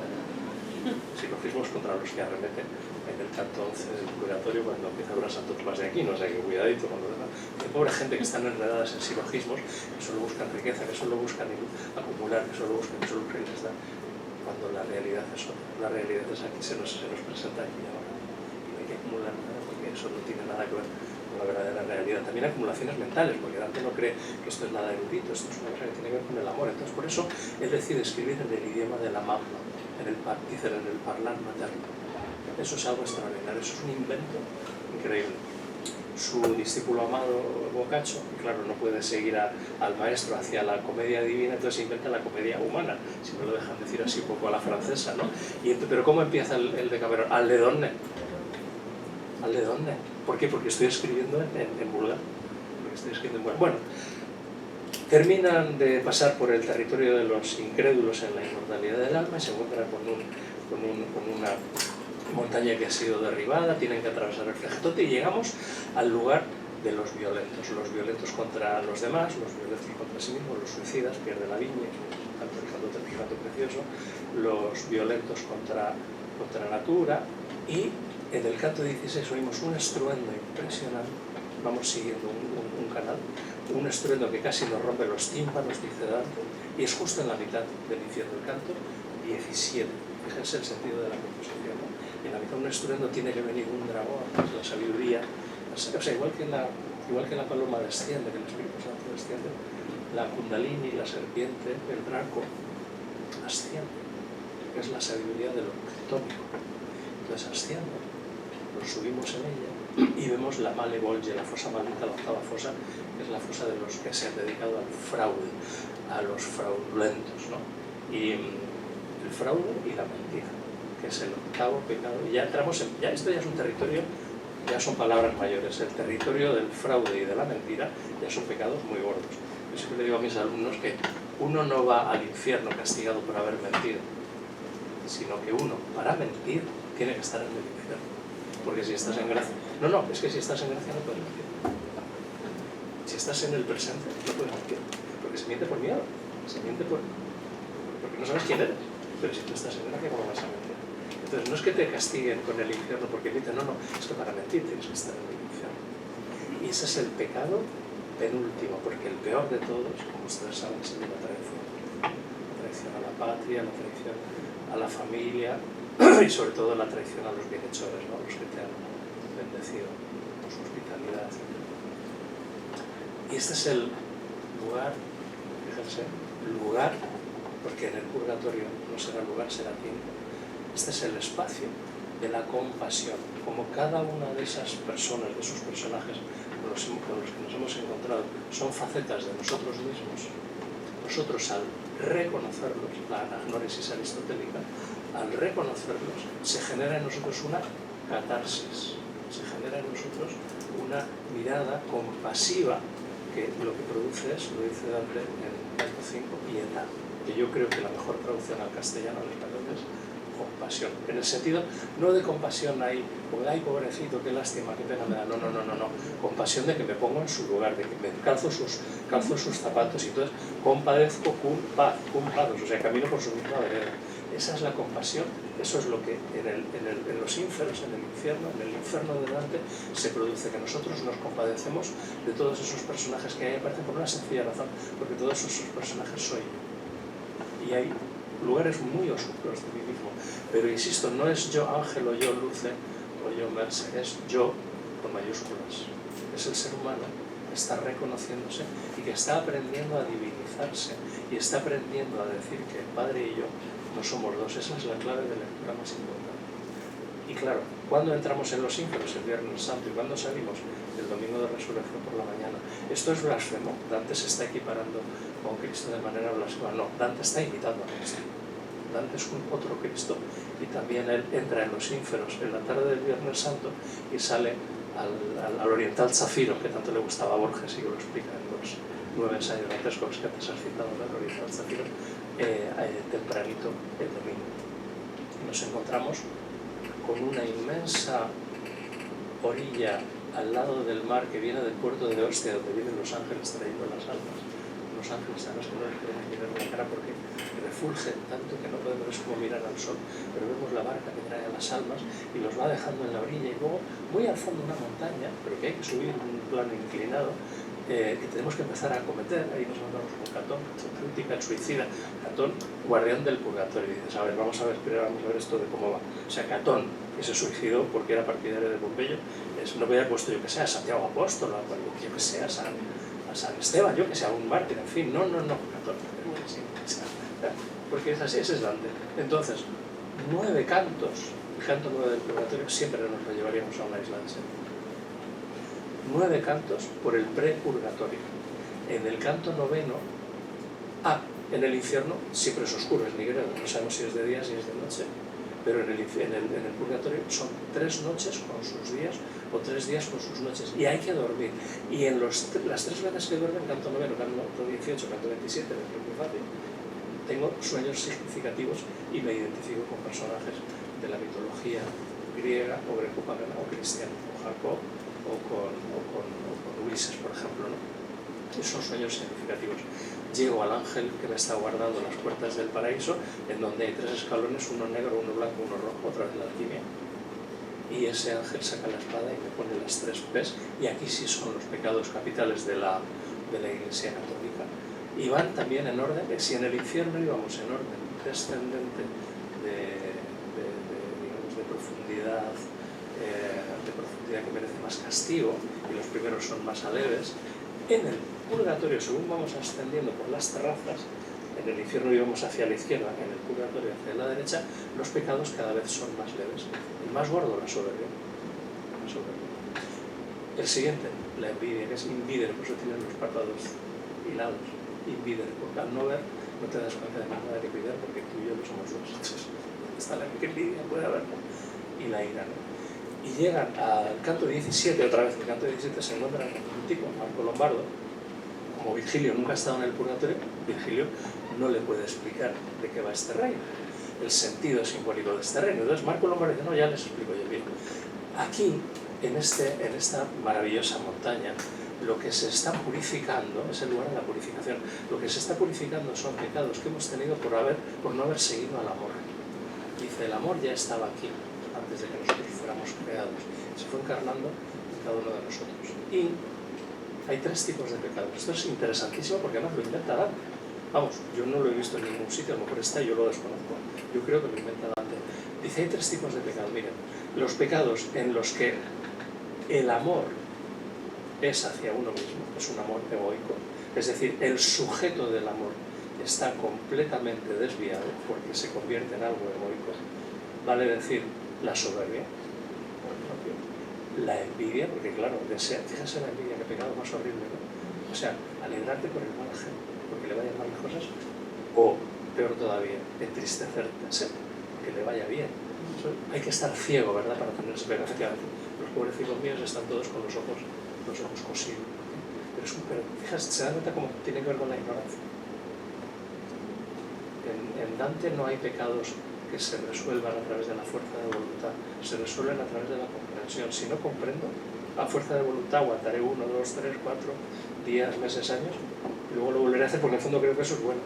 silogismos contra los que arremete en el canto 11 del purgatorio cuando empieza a hablar Santo Tomás de Aquino, o sea que cuidadito con lo demás. Hay pobre gente que están enredadas en silogismos, que solo buscan riqueza, que solo buscan acumular, que solo buscan que les da, cuando la realidad es otra. La realidad es aquí, se nos presenta aquí y ahora. Y no hay que acumular nada porque eso no tiene nada que ver con la verdadera realidad. También acumulaciones mentales, porque Dante no cree que esto es nada erudito, esto es una cosa que tiene que ver con el amor. Entonces por eso él decide escribir en el idioma de la magna, dicen en el parlar materno. Eso es algo extraordinario, eso es un invento increíble. Su discípulo amado Boccaccio, claro, no puede seguir al maestro hacia la comedia divina, entonces inventa la comedia humana, si me lo dejan decir así un poco a la francesa, ¿no? Pero ¿cómo empieza el Decamerón? Al de dónde. ¿Al de dónde? ¿Por qué? Porque estoy escribiendo en vulgar. Porque estoy escribiendo en vulgar. Bueno, terminan de pasar por el territorio de los incrédulos en la inmortalidad del alma y se encuentran con una montaña que ha sido derribada, tienen que atravesar el Fregetote y llegamos al lugar de los violentos contra los demás, los violentos contra sí mismos, los suicidas, pierde la viña, un canto precioso, los violentos contra natura, y en el canto 16 oímos un estruendo impresionante, vamos siguiendo un canal, un estruendo que casi nos rompe los tímpanos, dice Dante, y es justo en la mitad del infierno del canto 17. Fíjense el sentido de la composición, ¿no? En la mitad de un estruendo tiene que venir un dragón, la sabiduría, o sea, igual que la paloma desciende, que el Espíritu Santo desciende, la kundalini, la serpiente, el draco, asciende, que es la sabiduría de lo tónico. Entonces asciende, nos subimos en ella y vemos la male volge, la fosa maldita, la octava fosa, que es la fosa de los que se han dedicado al fraude, a los fraudulentos, ¿no? Y el fraude y la mentira, que es el octavo pecado. Y ya entramos esto ya es un territorio, ya son palabras mayores, el territorio del fraude y de la mentira ya son pecados muy gordos. Yo siempre le digo a mis alumnos que uno no va al infierno castigado por haber mentido, sino que uno, para mentir, tiene que estar en el infierno. Porque si estás en gracia... No, es que si estás en gracia no puedes mentir. Si estás en el presente no puedes mentir, porque se miente por miedo, se miente porque no sabes quién eres. Pero si tú estás en gracia, ¿cómo vas a mentir? Entonces no es que te castiguen con el infierno porque mienten, no, es que para mentir tienes que estar en el infierno. Y ese es el pecado penúltimo, porque el peor de todos, como ustedes saben, es el de la traición. La traición a la patria, la traición a la familia y sobre todo la traición a los bienhechores, ¿no? Los que te han bendecido con su hospitalidad, etc. Y este es el lugar, fíjense, porque en el purgatorio no será lugar, será tiempo. Este es el espacio de la compasión, como cada una de esas personas, de esos personajes con los que nos hemos encontrado, son facetas de nosotros mismos. Nosotros al reconocerlos, la anagnoresis aristotélica, al reconocerlos, se genera en nosotros una catarsis, se genera en nosotros una mirada compasiva, que lo que produce es, lo dice Dante en Canto 5, piedad, que yo creo que la mejor traducción al castellano al español es compasión, en el sentido, no de compasión ahí, como ay pobrecito, qué lástima, qué pena me da, no, compasión de que me pongo en su lugar, de que me calzo sus zapatos y entonces compadezco cum pados, o sea, camino por su misma vereda. Esa es la compasión, eso es lo que en los ínferos, en el infierno de Dante, se produce, que nosotros nos compadecemos de todos esos personajes que ahí aparecen por una sencilla razón, porque todos esos personajes soy yo. Y hay lugares muy oscuros de mí mismo, pero insisto, no es yo ángel o yo luce o yo merce, es yo con mayúsculas, es el ser humano que está reconociéndose y que está aprendiendo a divinizarse y está aprendiendo a decir que el Padre y yo no somos dos. Esa es la clave de lectura más importante. Y claro, cuando entramos en los ínferos el Viernes Santo y cuando salimos el Domingo de Resurrección por la mañana, esto es blasfemo. Dante se está equiparando con Cristo de manera blasfema. No, Dante está imitando a Cristo. Dante es un otro Cristo y también él entra en los ínferos en la tarde del Viernes Santo y sale al oriental Zafiro, que tanto le gustaba a Borges y que lo explica en los 9 ensayos dantescos que antes has citado, el oriental Zafiro, tempranito el domingo. Nos encontramos con una inmensa orilla al lado del mar que viene del puerto de Ostia, donde vienen los ángeles trayendo las almas unos ángeles además que no les podemos mirar la cara porque refulgen tanto que no podemos, es como mirar al sol, pero vemos la barca que trae a las almas y los va dejando en la orilla y luego muy al fondo una montaña, pero que hay que subir en un plano inclinado, que tenemos que empezar a acometer. Ahí nos mandamos con Catón, auténtica suicida, Catón, guardián del purgatorio. Y dices, a ver, vamos a ver esto de cómo va. O sea, Catón, que se suicidó porque era partidario de Pompeyo, no voy a haber puesto yo que sea Santiago Apóstol, o yo que sea San Esteban, yo que sea un mártir, en fin, no, Catón, porque es así, ese es Dante. Entonces, 9 cantos, el canto 9 del purgatorio siempre nos lo llevaríamos a una isla de Sel. 9 cantos por el prepurgatorio. En el canto 9º, en el infierno siempre es oscuro, es negrero, no sabemos si es de día, si es de noche, pero en el purgatorio son 3 noches con sus días o 3 días con sus noches, y hay que dormir. Y en las 3 veces que duermen, canto 9, canto 18, canto 27, es muy fácil, tengo sueños significativos y me identifico con personajes de la mitología griega o greco-pagana o cristiana, o Jacob o con Ulises, por ejemplo, ¿no? Esos sueños significativos. Llego al ángel que me está guardando las puertas del paraíso, en donde hay 3 escalones, uno negro, uno blanco, uno rojo, otra vez la alquimia. Y ese ángel saca la espada y me pone las 3 P's, y aquí sí son los pecados capitales de la Iglesia Católica. Y van también en orden, si en el infierno íbamos en orden descendente digamos, de profundidad que merece más castigo, y los primeros son más aleves, en el purgatorio, según vamos ascendiendo por las terrazas, en el infierno íbamos hacia la izquierda, en el purgatorio hacia la derecha, los pecados cada vez son más leves. El más gordo, la soberbia. El siguiente, la envidia, que es invidere, por eso tienen los párpados hilados. Invidere, porque al no ver no te das cuenta de nada que cuidar, porque tú y yo no somos dos. Entonces, está la que envidia puede haber, ¿no? Y la ira, ¿no? Y llegan al canto 17, otra vez, el canto 17 se encuentra con un tipo, Marco Lombardo. Como Virgilio nunca ha estado en el purgatorio, Virgilio no le puede explicar de qué va este reino, el sentido simbólico de este reino. Entonces Marco Lombardo dice, no, ya les explico yo bien. Aquí, en esta maravillosa montaña, lo que se está purificando es el lugar de la purificación. Lo que se está purificando son pecados que hemos tenido por no haber seguido al amor. Dice, el amor ya estaba aquí antes de que nosotros fuéramos creados, se fue encarnando en cada uno de nosotros. Y hay 3 tipos de pecados. Esto es interesantísimo porque además lo inventa Dante. Vamos, yo no lo he visto en ningún sitio, a lo mejor está y yo lo desconozco. Yo creo que lo inventa Dante. Dice, hay 3 tipos de pecados. Miren, los pecados en los que el amor es hacia uno mismo, es un amor egoico. Es decir, el sujeto del amor está completamente desviado porque se convierte en algo egoico. Vale decir, la soberbia, por ejemplo, la envidia, porque claro, fíjense la envidia, qué pecado más horrible, ¿no? O sea, alegrarte por el mal ajeno, porque le vayan mal las cosas, o peor todavía, entristecerte, que le vaya bien. Hay que estar ciego, ¿verdad?, para tener ese pecado. Efectivamente, los pobrecitos míos están todos con los ojos cosidos. Pero fíjate, se dan cuenta cómo tiene que ver con la ignorancia. En Dante no hay pecados que se resuelvan a través de la fuerza de voluntad, se resuelven a través de la comprensión. Si no comprendo, a fuerza de voluntad aguantaré 1, 2, 3, 4 días, meses, años, y luego lo volveré a hacer porque en el fondo creo que eso es bueno.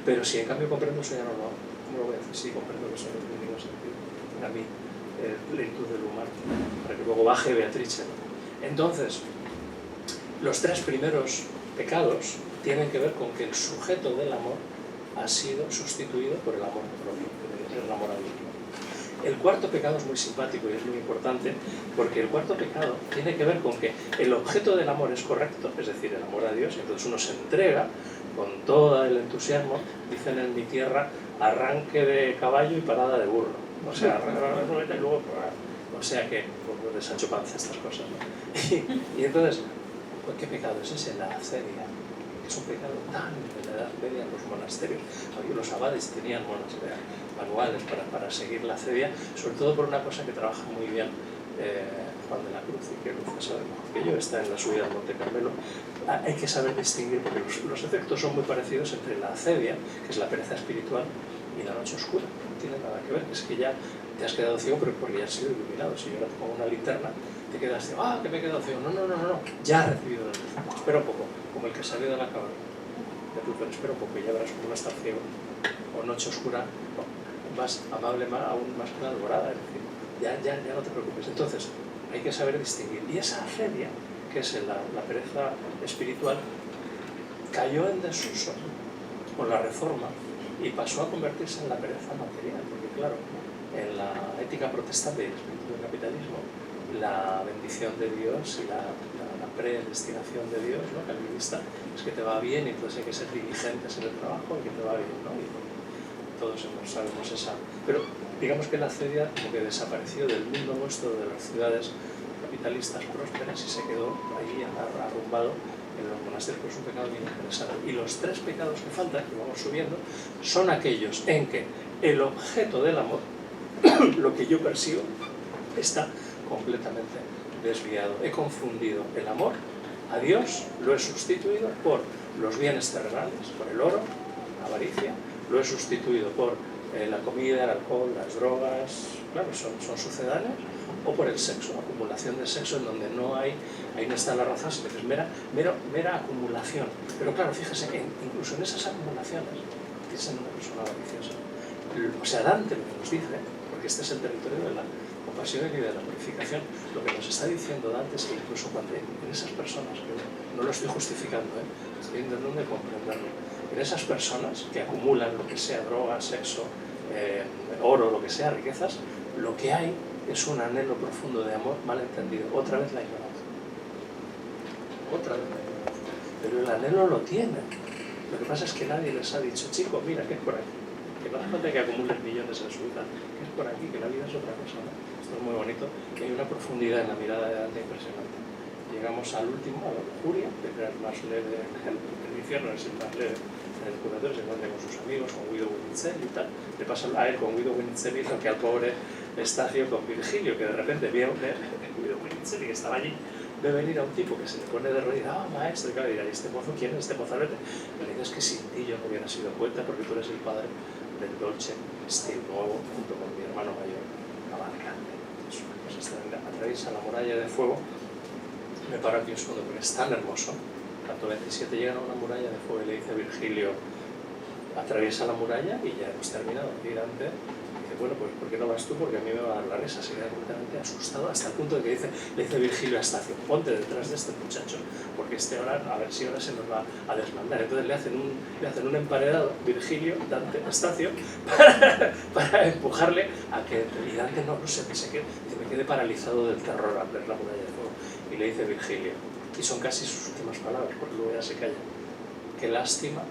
Pero si en cambio comprendo, eso ya no lo hago. ¿Cómo lo voy a hacer? Sí, comprendo que eso no tiene ningún sentido. A mí, plenitud del humor, para que luego baje Beatrice, ¿no? Entonces, los 3 primeros pecados tienen que ver con que el sujeto del amor ha sido sustituido por el amor propio, el amor a Dios. El cuarto pecado es muy simpático y es muy importante, porque el cuarto pecado tiene que ver con que el objeto del amor es correcto, es decir, el amor a Dios, y entonces uno se entrega con todo el entusiasmo, dicen en mi tierra, arranque de caballo y parada de burro. O sea, y luego, o sea que, pues, de Sancho Panza, estas cosas, ¿no? Y entonces, pues, ¿qué pecado es ese? La acedia. Es un pecado tan de la Edad Media en los monasterios. Los abades tenían manuales para seguir la acedia, sobre todo por una cosa que trabaja muy bien Juan de la Cruz, y que Luz sabe mejor que yo, está en la subida al Monte Carmelo. Hay que saber distinguir, porque los efectos son muy parecidos entre la acedia, que es la pereza espiritual, y la noche oscura. No tiene nada que ver, es que ya te has quedado ciego, pero porque ya has sido iluminado. Si yo ahora te pongo una linterna, te quedas ciego. ¡Ah, que me he quedado ciego! No, ya has recibido la luz. Espera un poco, como el que salió de la caverna. tú, pero espera un poco y ya verás cómo no estás ciego, o noche oscura, más amable, aún más que la alborada, es decir, ya no te preocupes. Entonces, hay que saber distinguir. Y esa acedia, que es la pereza espiritual, cayó en desuso con la Reforma y pasó a convertirse en la pereza material, porque claro, en la ética protestante y el espíritu del capitalismo, la bendición de Dios y la predestinación de Dios, ¿no?, calvinista, es que te va bien y entonces hay que ser diligentes en el trabajo y que te va bien, ¿no? Y todos sabemos esa. Pero digamos que la acedia como que desapareció del mundo nuestro, de las ciudades capitalistas prósperas, y se quedó allí arrumbado en los monasterios, que es un pecado bien interesante. Y los tres pecados que faltan, que vamos subiendo, son aquellos en que el objeto del amor, lo que yo persigo, está completamente desviado. He confundido el amor a Dios, lo he sustituido por los bienes terrenales, por el oro, la avaricia, lo he sustituido por la comida, el alcohol, las drogas, claro, son sucedáneos, o por el sexo, acumulación de sexo en donde no hay, ahí no está la razón, sino que es mera acumulación. Pero claro, fíjese, incluso en esas acumulaciones, que es en una persona avariciosa, o sea, Dante lo que nos dice, porque este es el territorio de la compasión y de la purificación, lo que nos está diciendo Dante es que incluso cuando en esas personas, que no lo estoy justificando, estoy intentando comprenderlo, en esas personas que acumulan lo que sea, droga, sexo, oro, lo que sea, riquezas, lo que hay es un anhelo profundo de amor mal entendido. Otra vez la ignorancia. Otra vez la ignorancia. Pero el anhelo lo tienen. Lo que pasa es que nadie les ha dicho, chico, mira, que es por aquí. Que no hace falta que acumules millones en su vida, que es por aquí, que la vida es otra cosa, ¿no? Esto es muy bonito, que hay una profundidad en la mirada de Dante impresionante. Llegamos al último, a la lujuria, que era el más leve, el infierno es el más leve. En el purgatorio se encuentra con sus amigos, con Guido Guinizelli y tal. Le pasa a él con Guido Guinizelli lo que al pobre Estacio con Virgilio, que de repente vio Guido Guinizelli, que estaba allí, ve venir a un tipo que se le pone de rodillas, maestro, y claro, dirá, ¿y este mozo quién es? Este mozalete. Le digo, es que sin ti yo no hubiera sido poeta porque tú eres el padre del Dolce Stil Nuevo, junto con mi hermano mayor, Cavalcante. Es una cosa extraordinaria. Atraviesa la muralla de fuego. Me paro aquí un segundo porque es tan hermoso. Tanto 27 llegan a una muralla de fuego y le dice a Virgilio, atraviesa la muralla y ya hemos terminado. Y Dante dice, bueno, pues ¿por qué no vas tú? Porque a mí me va a dar la risa. Se queda completamente asustado hasta el punto de que le dice Virgilio a Estacio, ponte detrás de este muchacho, porque ahora, a ver si ahora se nos va a desmandar. Entonces le hacen un emparedado, Virgilio, Dante, Estacio, para empujarle a que entre. Y Dante no sé, que se quede, me quede paralizado del terror al ver la muralla de fuego. Y le dice Virgilio, y son casi sus últimas palabras, porque luego ya se calla, qué lástima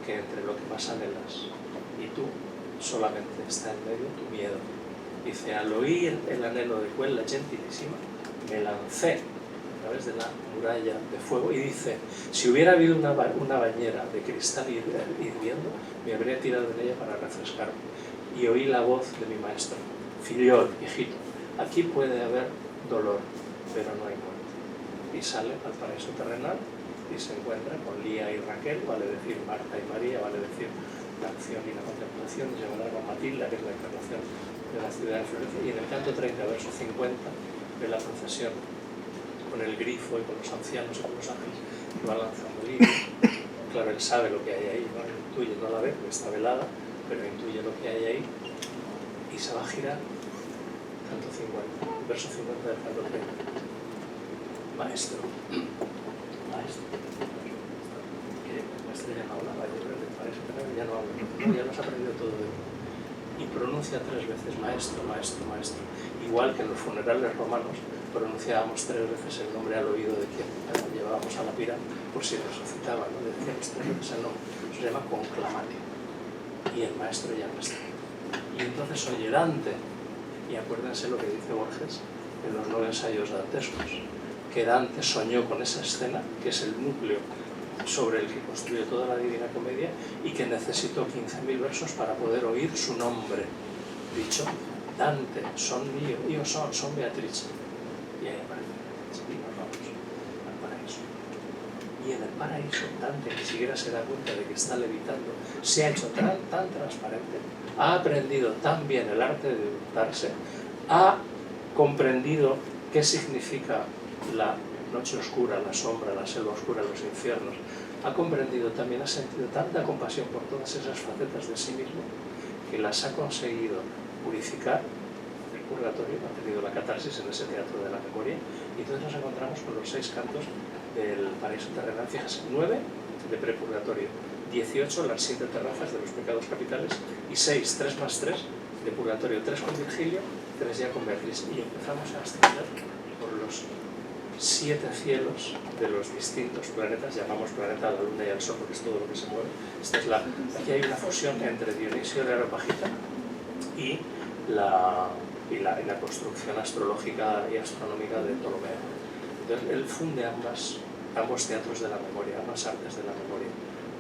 que entre lo que más anhelas y tú solamente está en medio tu miedo. Dice, al oír el anhelo de quella gentilísima, me lancé a través de la muralla de fuego, y dice, si hubiera habido una bañera de cristal hirviendo, me habría tirado en ella para refrescarme. Y oí la voz de mi maestro, filiol, hijito, aquí puede haber dolor, pero no hay muerte. Y sale al paraíso terrenal y se encuentra con Lía y Raquel, vale decir Marta y María, vale decir la acción y la contemplación, y se encuentra con Matilda, que es la encarnación de la ciudad de Florencia, y en el canto 30, verso 50, ve la procesión con el grifo y con los ancianos y con los ángeles que van lanzando líneas. Claro, él sabe lo que hay ahí, ¿no? Intuye, no la ve porque está velada, pero intuye lo que hay ahí y se va a girar. Canto 50, verso 50 del canto 30. Maestro, maestro ya no hablaba, yo creo que para eso ya no habla, ya nos ha aprendido todo de él. Y pronuncia 3 veces, maestro, maestro, maestro. Igual que en los funerales romanos pronunciábamos 3 veces el nombre al oído de quien llevábamos a la pira por si resucitaba, ¿no? Le decíamos 3 veces el nombre, eso se llama conclamatio. Y el maestro ya no está. Y entonces oye Dante, y acuérdense lo que dice Borges en los 9 ensayos dantescos, que Dante soñó con esa escena, que es el núcleo sobre el que construyó toda la Divina Comedia, y que necesitó 15.000 versos para poder oír su nombre dicho, Dante, son mío, yo son Beatriz. Y ahí aparece, y nos vamos al paraíso. Y en el paraíso Dante ni siquiera se da cuenta de que está levitando, se ha hecho tan transparente, ha aprendido tan bien el arte de debilitarse, ha comprendido qué significa la noche oscura, la sombra, la selva oscura, los infiernos, ha comprendido también, ha sentido tanta compasión por todas esas facetas de sí mismo que las ha conseguido purificar del purgatorio, ha tenido la catarsis en ese teatro de la memoria, y entonces nos encontramos con los 6 cantos del paraíso terrenal. Fíjate, 9 de prepurgatorio, 18 las 7 terrazas de los pecados capitales y 6, 3 más 3 de purgatorio, 3 con Virgilio, 3 ya con Beatriz, y empezamos a ascender por los 7 cielos de los distintos planetas. Llamamos planeta a la luna y al sol porque es todo lo que se mueve. Aquí hay una fusión entre Dionisio de Areopagita y la construcción astrológica y astronómica de Ptolomeo. Entonces él funde ambos teatros de la memoria, ambas artes de la memoria.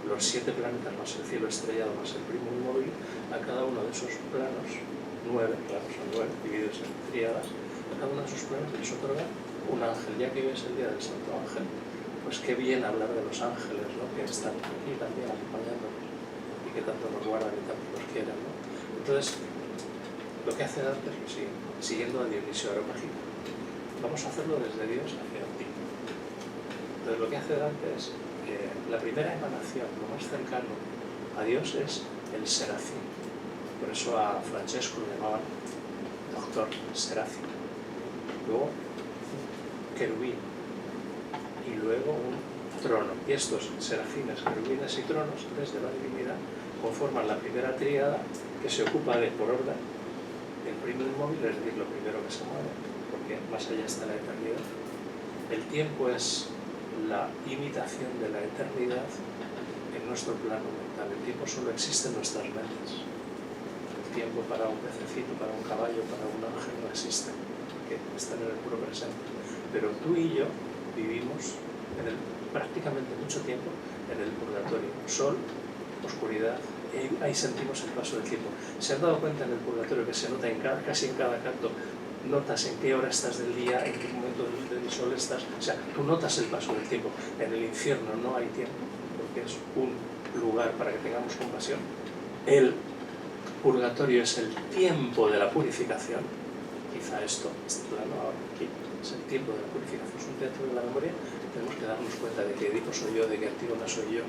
Los 7 planetas más el cielo estrellado más el primo inmóvil, a cada uno de esos planos, 9, claro, son 9 divididos en tríadas, a cada uno de esos planos les otorga un ángel. Ya que hoy es el día del Santo Ángel, pues qué bien hablar de los ángeles, ¿no?, que están aquí también acompañándonos y que tanto nos guardan y tanto nos quieren, ¿no? Entonces, lo que hace Dante es lo siguiente, siguiendo a Dionisio Areopagita. Vamos a hacerlo desde Dios hacia ti. Entonces, lo que hace Dante es la primera emanación, lo más cercano a Dios es el serafín. Por eso a Francesco lo llamaban doctor serafín. Luego un querubín y luego un trono. Y estos serafines, querubines y tronos desde la divinidad conforman la primera tríada que se ocupa de, por orden, el primo inmóvil, es decir, lo primero que se mueve, porque más allá está la eternidad. El tiempo es la imitación de la eternidad en nuestro plano mental. El tiempo solo existe en nuestras mentes. El tiempo para un pececito, para un caballo, para un ángel no existe, porque están en el puro presente. Pero tú y yo vivimos prácticamente mucho tiempo en el purgatorio. Sol, oscuridad, y ahí sentimos el paso del tiempo. ¿Se han dado cuenta en el purgatorio que se nota casi en cada canto? Notas en qué hora estás del día, en qué momento del sol estás, o sea, tú notas el paso del tiempo. En el infierno no hay tiempo, porque es un lugar para que tengamos compasión. El purgatorio es el tiempo de la purificación. Quizá este plano ahora aquí es el tiempo de la purificación, es un teatro de la memoria. Tenemos que darnos cuenta de que Edipo soy yo, de que Antígona soy yo,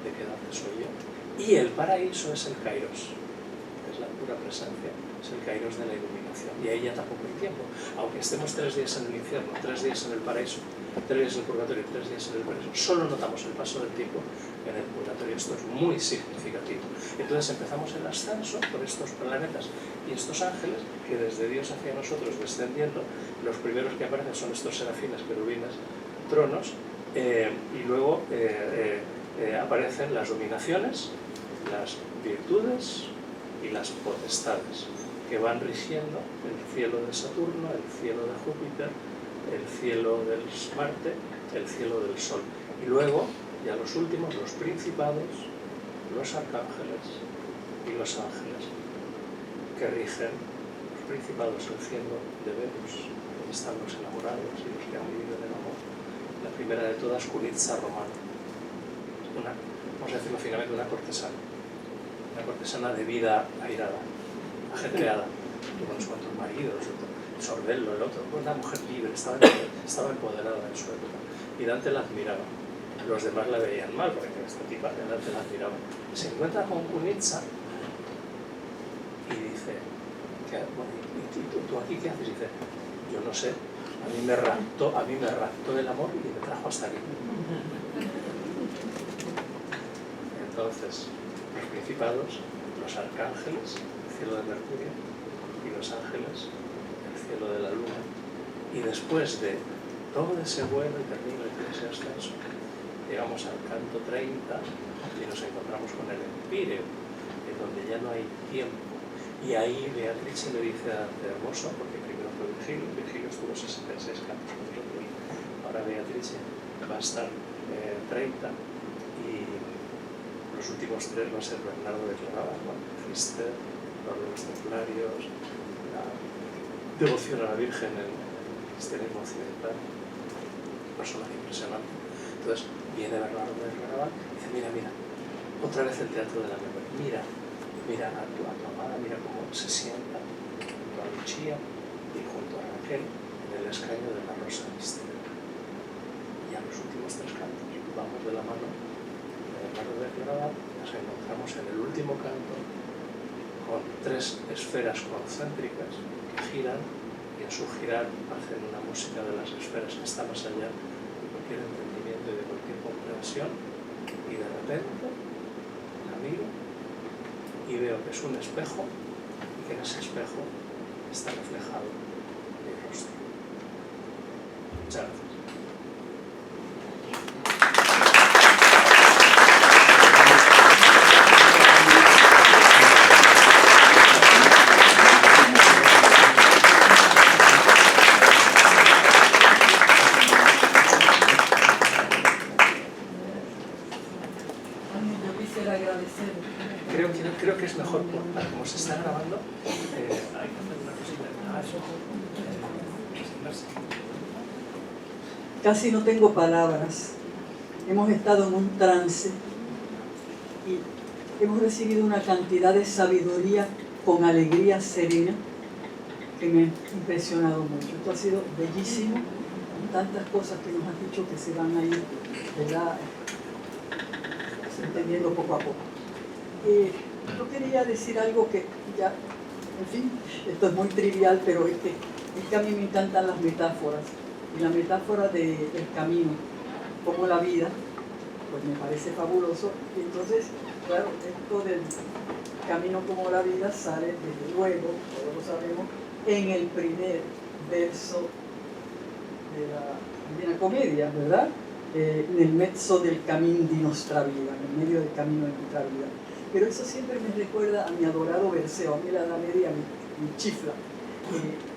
de que Dante soy yo. Y el paraíso es el kairos, es la pura presencia, es el kairos de la iluminación. Y ahí ya tampoco hay tiempo. Aunque estemos 3 días en el infierno, 3 días en el paraíso, 3 días en el purgatorio, 3 días en el paraíso, solo notamos el paso del tiempo en el purgatorio. Esto es muy significativo. Entonces empezamos el ascenso por estos planetas y estos ángeles que desde Dios hacia nosotros descendiendo, los primeros que aparecen son estos serafines, querubines, tronos, y luego aparecen las dominaciones, las virtudes y las potestades que van rigiendo el cielo de Saturno, el cielo de Júpiter, el cielo del Marte, el cielo del Sol. Y luego, ya los últimos, los principados, los arcángeles y los ángeles que rigen los principados, el cielo de Venus, donde están los enamorados y los que han vivido en el amor. La primera de todas, Curitza Romana. Vamos a decirlo finalmente, una cortesana de vida airada, ajetreada, tuvo unos cuantos maridos, Sordello, el otro, una mujer libre, estaba empoderada en su época, y Dante la admiraba. Los demás la veían mal, porque esta tipa, Dante la admiraba. Se encuentra con Cunitza y dice, ¿tú aquí qué haces? Y dice, yo no sé, a mí me raptó el amor y me trajo hasta aquí. Entonces, los principados, los arcángeles, el cielo de Mercurio, y los ángeles, el cielo de la luna. Y después de todo ese vuelo y terrible de ese ascenso, llegamos al canto 30 y nos encontramos con el Empíreo, en donde ya no hay tiempo. Y ahí Beatrice le dice a Dante, hermoso, porque primero fue Virgilio estuvo 66 cantos con nosotros, ahora Beatrice va a estar 30, y los últimos 3 va a ser Bernardo de Claraval, Cister, los templarios, la devoción a la Virgen en el cristianismo occidental, un personaje impresionante. Entonces viene Bernardo de Claraval y dice, mira, otra vez el teatro de la memoria, mira a tu amada, mira cómo se sienta junto a Lucia y junto a Raquel en el escaño de la Rosa Mística. Y a los últimos 3 cantos vamos de la mano Sagrada las encontramos en el último canto con 3 esferas concéntricas que giran y en su girar hacen una música de las esferas que está más allá de cualquier entendimiento y de cualquier comprensión, y de repente la miro y veo que es un espejo y que en ese espejo está reflejado mi rostro. Muchas gracias. Creo que es mejor, para como se está grabando, hay que hacer una cosita. Casi no tengo palabras. Hemos estado en un trance y hemos recibido una cantidad de sabiduría con alegría serena que me ha impresionado mucho. Esto ha sido bellísimo, tantas cosas que nos has dicho que se van a ir, ¿verdad?, entendiendo poco a poco. Yo quería decir algo que ya, en fin, esto es muy trivial, pero es que a mí me encantan las metáforas. Y la metáfora del camino, como la vida, pues me parece fabuloso. Y entonces, claro, esto del camino como la vida sale, desde luego, todos lo sabemos, en el primer verso de la Divina Comedia, ¿verdad? Nel mezzo del camino di nostra vida, en el medio del camino de nuestra vida. Pero eso siempre me recuerda a mi adorado Berceo, a mí la Edad Media me chifla,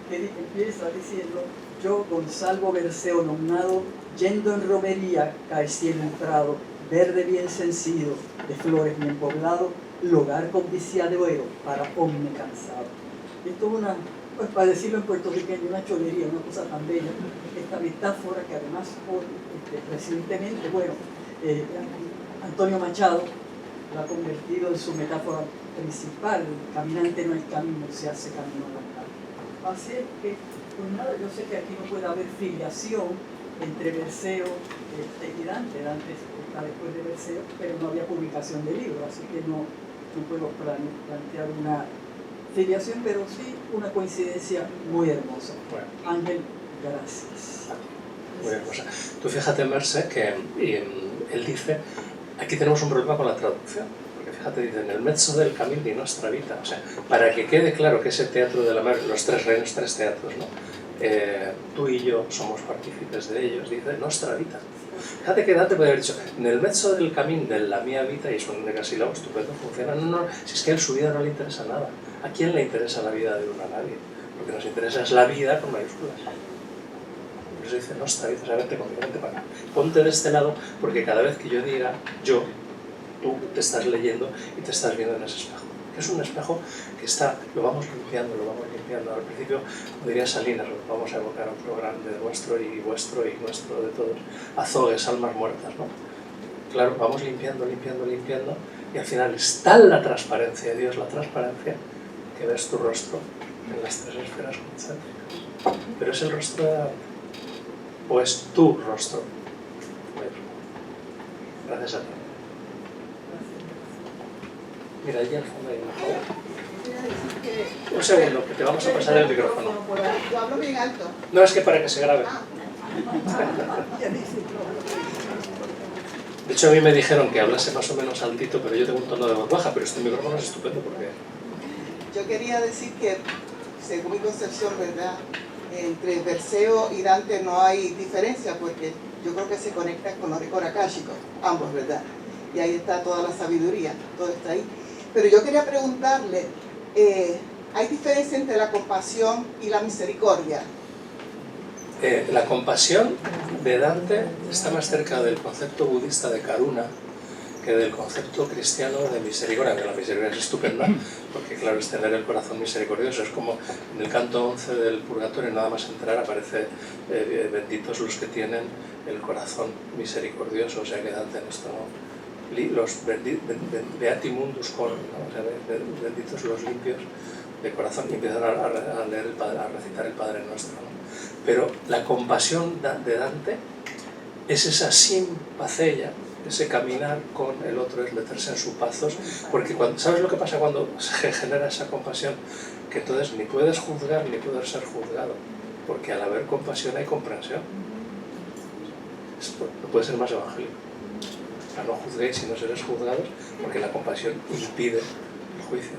que empieza diciendo: yo, Gonzalo Berceo nomnado, yendo en romería, caecí en un prado, verde bien sencido, de flores bien poblado, lugar con viciadero para hombre cansado. Esto es una, pues para decirlo en puertorriqueño, una cholería, una cosa tan bella, esta metáfora que además recientemente, bueno, Antonio Machado la ha convertido en su metáfora principal: el caminante no hay camino, se hace camino a la calle. Así es que, pues nada, yo sé que aquí no puede haber filiación entre Berceo y Dante. Dante está después de Berceo, pero no había publicación de libros, así que no puedo plantear una filiación, pero sí una coincidencia muy hermosa. Bueno. Ángel, gracias. Muy hermosa. Tú fíjate, Merce, que él dice, aquí tenemos un problema con la traducción, porque fíjate, dice, en el mezzo del camino di nostra vita, o sea, para que quede claro que ese teatro de la mar, los 3 reinos, 3 teatros, ¿no? Tú y yo somos partícipes de ellos, dice nostra vita. Fíjate que Dante puede haber dicho, en el mezzo del camino de la mía vita, y es un decasílabo estupendo, funciona. No, si es que a su vida no le interesa nada. ¿A quién le interesa la vida de uno? A nadie. Lo que nos interesa es la vida con mayúsculas. Por eso dice, nostra vita, o sea, vente conmigo, vente para acá. Ponte de este lado, porque cada vez que yo diga yo, tú te estás leyendo y te estás viendo en ese espejo. Que es un espejo que está, lo vamos limpiando. Al principio, como diría Salinas, vamos a evocar otro grande de nuestro y vuestro y nuestro de todos, azogues, almas muertas, ¿no? Claro, vamos limpiando, y al final es tal la transparencia de Dios, la transparencia, que ves tu rostro en las 3 esferas concéntricas. Pero es el rostro de Dante, o es tu rostro. Gracias a ti. Mira, allí al fondo hay una joven. Un segundo, que te vamos a pasar el micrófono. Yo hablo bien alto. No, es que para que se grabe. De hecho, a mí me dijeron que hablase más o menos altito, pero yo tengo un tono de voz baja, pero este micrófono es estupendo porque... Yo quería decir que, según mi concepción, ¿verdad?, entre Berceo y Dante no hay diferencia, porque yo creo que se conectan con los récords akáshicos, ambos, ¿verdad? Y ahí está toda la sabiduría, todo está ahí. Pero yo quería preguntarle, ¿hay diferencia entre la compasión y la misericordia? La compasión de Dante está más cerca del concepto budista de karuna que del concepto cristiano de misericordia. La misericordia es estupenda, porque claro, es tener el corazón misericordioso. Es como en el canto 11 del Purgatorio, nada más entrar aparece benditos los que tienen el corazón misericordioso, o sea que Dante en esto no... Los beati mundus cor, ¿no? O sea, benditos los limpios de corazón, y empiezan a leer a recitar el Padre Nuestro, ¿no? Pero la compasión de Dante es esa simpacella ese caminar con el otro es meterse en sus pasos, porque ¿sabes lo que pasa cuando se genera esa compasión? Que entonces ni puedes juzgar ni puedes ser juzgado, porque al haber compasión hay comprensión. Esto no puede ser más evangélico. No juzguéis y no seréis juzgados, porque la compasión impide el juicio.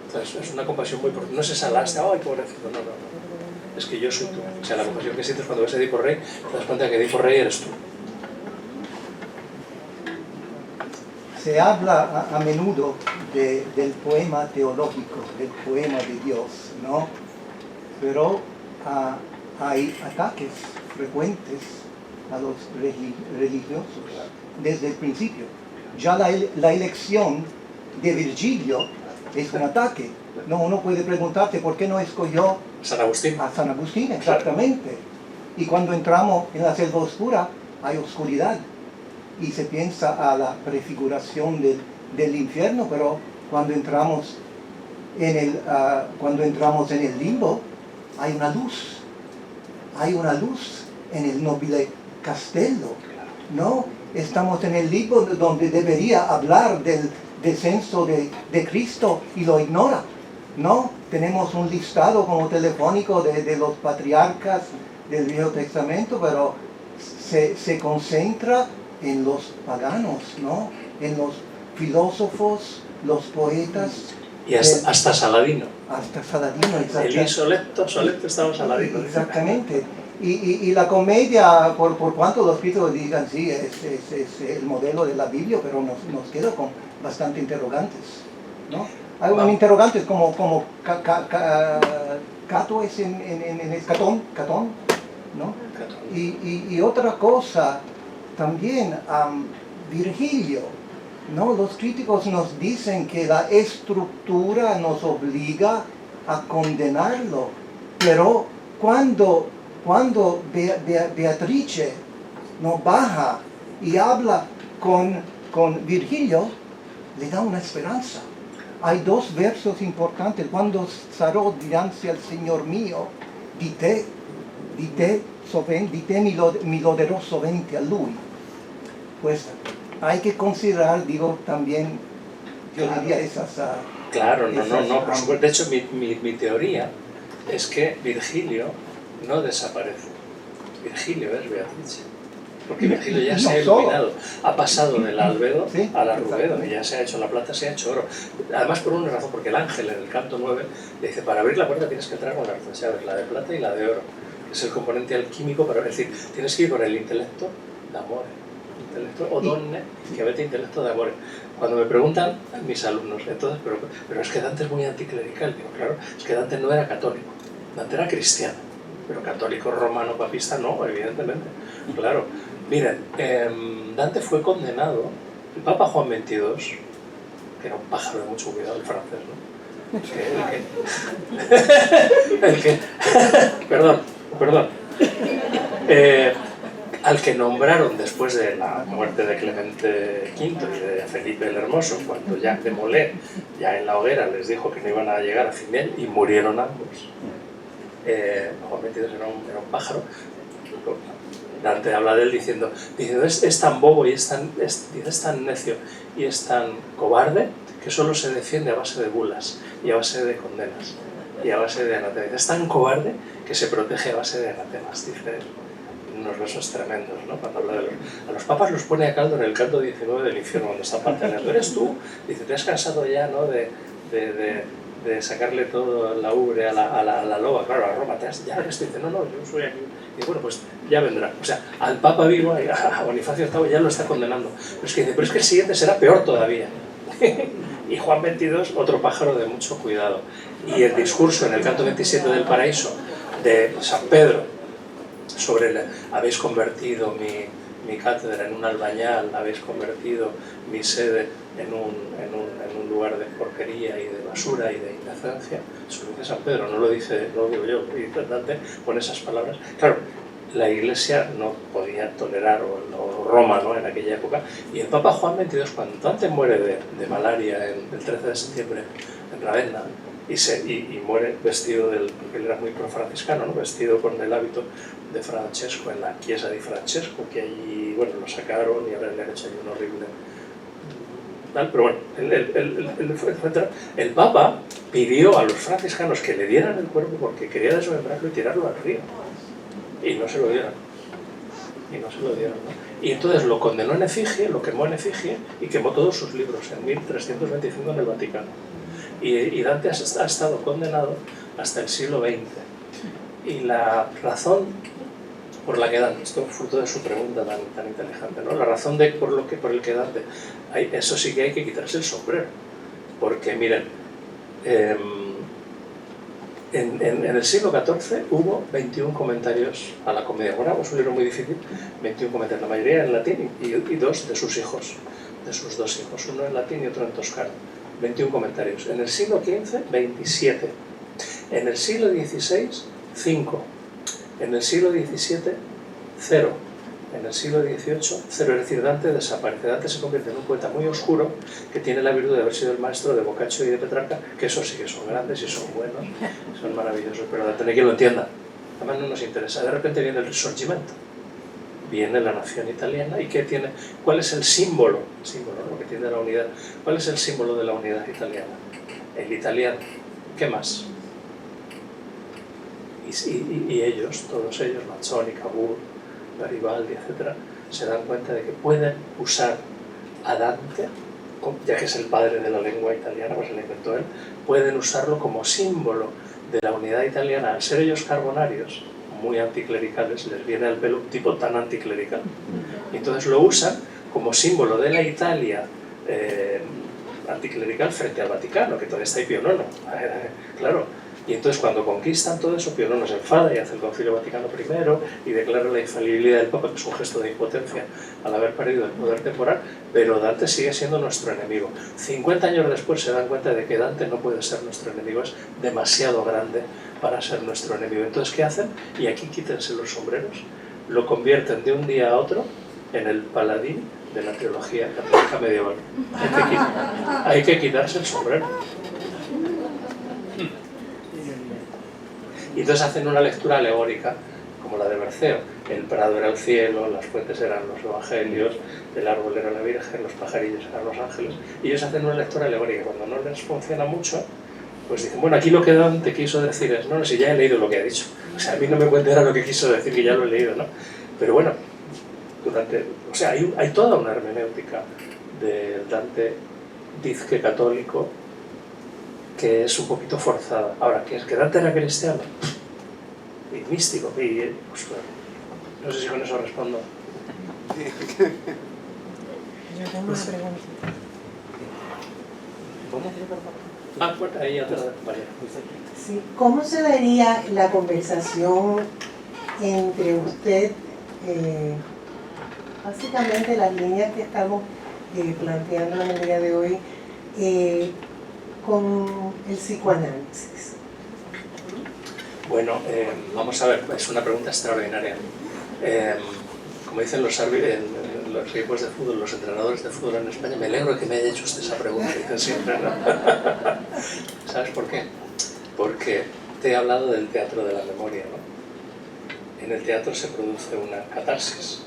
Entonces es una compasión muy profunda. No es esa lástima, ¡ay, pobrecito! No, no, no. Es que yo soy tú. O sea, la compasión que sientes cuando ves a Edipo Rey, te das cuenta de que Edipo Rey eres tú. Se habla a menudo del poema teológico, del poema de Dios, ¿no? Pero hay ataques frecuentes a los religiosos desde el principio. Ya la elección de Virgilio es un ataque. No, uno puede preguntarse por qué no escogió San Agustín. a San Agustín, exactamente. Y cuando entramos en la selva oscura, hay oscuridad. Y se piensa a la prefiguración del infierno, pero cuando entramos en el limbo, hay una luz. Hay una luz en el nobile castello, ¿no? Estamos en el limbo donde debería hablar del descenso de Cristo y lo ignora, ¿no? Tenemos un listado como telefónico de los patriarcas del Viejo Testamento, pero se concentra en los paganos, ¿no? En los filósofos, los poetas. Y hasta Saladino. Hasta Saladino, exactamente. El Soletto estaba Saladino. Exactamente. Y la comedia, por cuanto los críticos digan, sí, es el modelo de la Biblia, pero nos queda con bastante interrogantes, ¿no? Hay un interrogantes como Cato es en Catón, ¿no? Y otra cosa, también Virgilio, ¿no? Los críticos nos dicen que la estructura nos obliga a condenarlo, pero cuando Beatrice no baja y habla con Virgilio, le da una esperanza. Hay dos versos importantes. Cuando sarò dinanzi al Signor mio, di te mi loderò sovente a Lui. Pues hay que considerar, digo, también, yo diría esas... Claro, no, por supuesto. De hecho, mi teoría es que Virgilio no desaparece. Virgilio es Beatrice. Porque Virgilio ya se ha iluminado, ha pasado del albedo al arrubedo, y ya se ha hecho la plata, se ha hecho oro. Además, por una razón, porque el ángel en el canto 9 le dice, para abrir la puerta tienes que entrar con las dos llaves, la de plata y la de oro, que es el componente alquímico, para decir, tienes que ir con el intelecto de amor, intelecto o donne, que avete intelecto de amor. Cuando me preguntan mis alumnos, entonces, pero es que Dante es muy anticlerical, digo, claro, es que Dante no era católico, Dante era cristiano, pero católico romano papista no, evidentemente, claro. Miren, Dante fue condenado, el Papa Juan XXII, que era un pájaro de mucho cuidado, el francés, ¿no? Perdón. Al que nombraron después de la muerte de Clemente V y de Felipe el Hermoso, cuando Jacques de Molay, ya en la hoguera, les dijo que no iban a llegar a fin de año, y murieron ambos. Juan XXII era un pájaro. Dante habla de él diciendo es tan bobo y es tan necio y es tan cobarde que solo se defiende a base de bulas y a base de condenas y a base de anatemas. Es tan cobarde que se protege a base de anatemas, dice unos versos tremendos, ¿no? Cuando habla a los papas los pone a caldo en el canto 19 del infierno, cuando está parteando. ¿Eres tú? Dice, ¿te has cansado ya, no, de sacarle todo la ubre a la loba? Claro, a Roma, ya eres tú. Dice, no, yo soy aquí. Y bueno, pues ya vendrá. O sea, al Papa vivo, a Bonifacio VIII, ya lo está condenando. Pero es que el siguiente será peor todavía. Y Juan XXII, otro pájaro de mucho cuidado. Y el discurso en el canto 27 del Paraíso de San Pedro sobre habéis convertido mi cátedra en un albañal, habéis convertido mi sede en un lugar de porquería y de basura y de indecencia. Eso lo dice San Pedro, no lo digo yo, y Dante pone esas palabras. Claro, la Iglesia no podía tolerar, o Roma, ¿no?, en aquella época, y el Papa Juan XXII, cuando Dante muere de malaria el 13 de septiembre en Ravenna, y muere vestido porque él era muy pro-franciscano, ¿no? Vestido con el hábito de Francesco en la Chiesa di Francesco, que allí, bueno, lo sacaron y ahora le han hecho ahí un horrible tal, pero bueno, el Papa pidió a los franciscanos que le dieran el cuerpo porque quería desmembrarlo y tirarlo al río, y no se lo dieron, ¿no? Y entonces lo condenó en efigie, lo quemó en efigie y quemó todos sus libros en 1325 en el Vaticano. Y Dante ha estado condenado hasta el siglo XX. Y la razón por la que Dante, esto es fruto de su pregunta tan inteligente, ¿no? La razón por el que Dante, eso sí que hay que quitarse el sombrero. Porque miren, en el siglo XIV hubo 21 comentarios a la Comedia. Bueno, es un libro muy difícil, 21 comentarios, la mayoría en latín y dos de sus hijos, de sus dos hijos, uno en latín y otro en toscano. 21 comentarios. En el siglo XV, 27. En el siglo XVI, 5. En el siglo XVII, 0. En el siglo XVIII, 0. Es decir, Dante desaparece. Dante se convierte en un poeta muy oscuro que tiene la virtud de haber sido el maestro de Boccaccio y de Petrarca, que esos sí que son grandes y son buenos, son maravillosos, pero Dante no hay quien lo entienda. Además no nos interesa. De repente viene el Risorgimento. Viene la nación italiana y ¿qué tiene? ¿Cuál es el símbolo? Lo que tiene la unidad. ¿Cuál es el símbolo de la unidad italiana? El italiano. ¿Qué más? Y ellos, todos ellos, Manzoni, Cavour, Garibaldi, etc., se dan cuenta de que pueden usar a Dante, ya que es el padre de la lengua italiana, pues lo inventó él, pueden usarlo como símbolo de la unidad italiana. Al ser ellos carbonarios, muy anticlericales, les viene al pelo un tipo tan anticlerical. Y entonces lo usan como símbolo de la Italia anticlerical frente al Vaticano, que todavía está ahí Pío IX. Claro. Y entonces cuando conquistan todo eso, Pío IX se enfada y hace el Concilio Vaticano I y declara la infalibilidad del Papa, que es un gesto de impotencia al haber perdido el poder temporal, pero Dante sigue siendo nuestro enemigo. 50 años después se dan cuenta de que Dante no puede ser nuestro enemigo, es demasiado grande para ser nuestro enemigo. Entonces, ¿qué hacen? Y aquí quítense los sombreros, lo convierten de un día a otro en el paladín de la teología católica medieval. Hay que quitarse el sombrero. Y entonces hacen una lectura alegórica, como la de Berceo. El prado era el cielo, las fuentes eran los evangelios, el árbol era la Virgen, los pajarillos eran los ángeles. Y ellos hacen una lectura alegórica. Cuando no les funciona mucho, pues dicen, bueno, aquí lo que Dante quiso decir es, no, si ya he leído lo que ha dicho. O sea, a mí no me cuenta lo que quiso decir, que ya lo he leído, ¿no? Pero bueno, hay toda una hermenéutica del Dante dizque católico que es un poquito forzada. Ahora, que Dante era cristiano y místico, y pues, bueno, no sé si con eso respondo. Yo tengo una pregunta. ¿Cómo? Ah, pues ahí atrás. Vale. Sí, ¿cómo se daría la conversación entre usted, básicamente las líneas que estamos planteando en el día de hoy, con el psicoanálisis? Bueno, vamos a ver, es una pregunta extraordinaria. Como dicen los equipos de fútbol, los entrenadores de fútbol en España, me alegro de que me haya hecho usted esa pregunta, dicen siempre, ¿no? ¿Sabes por qué? Porque te he hablado del teatro de la memoria, ¿no? En el teatro se produce una catarsis,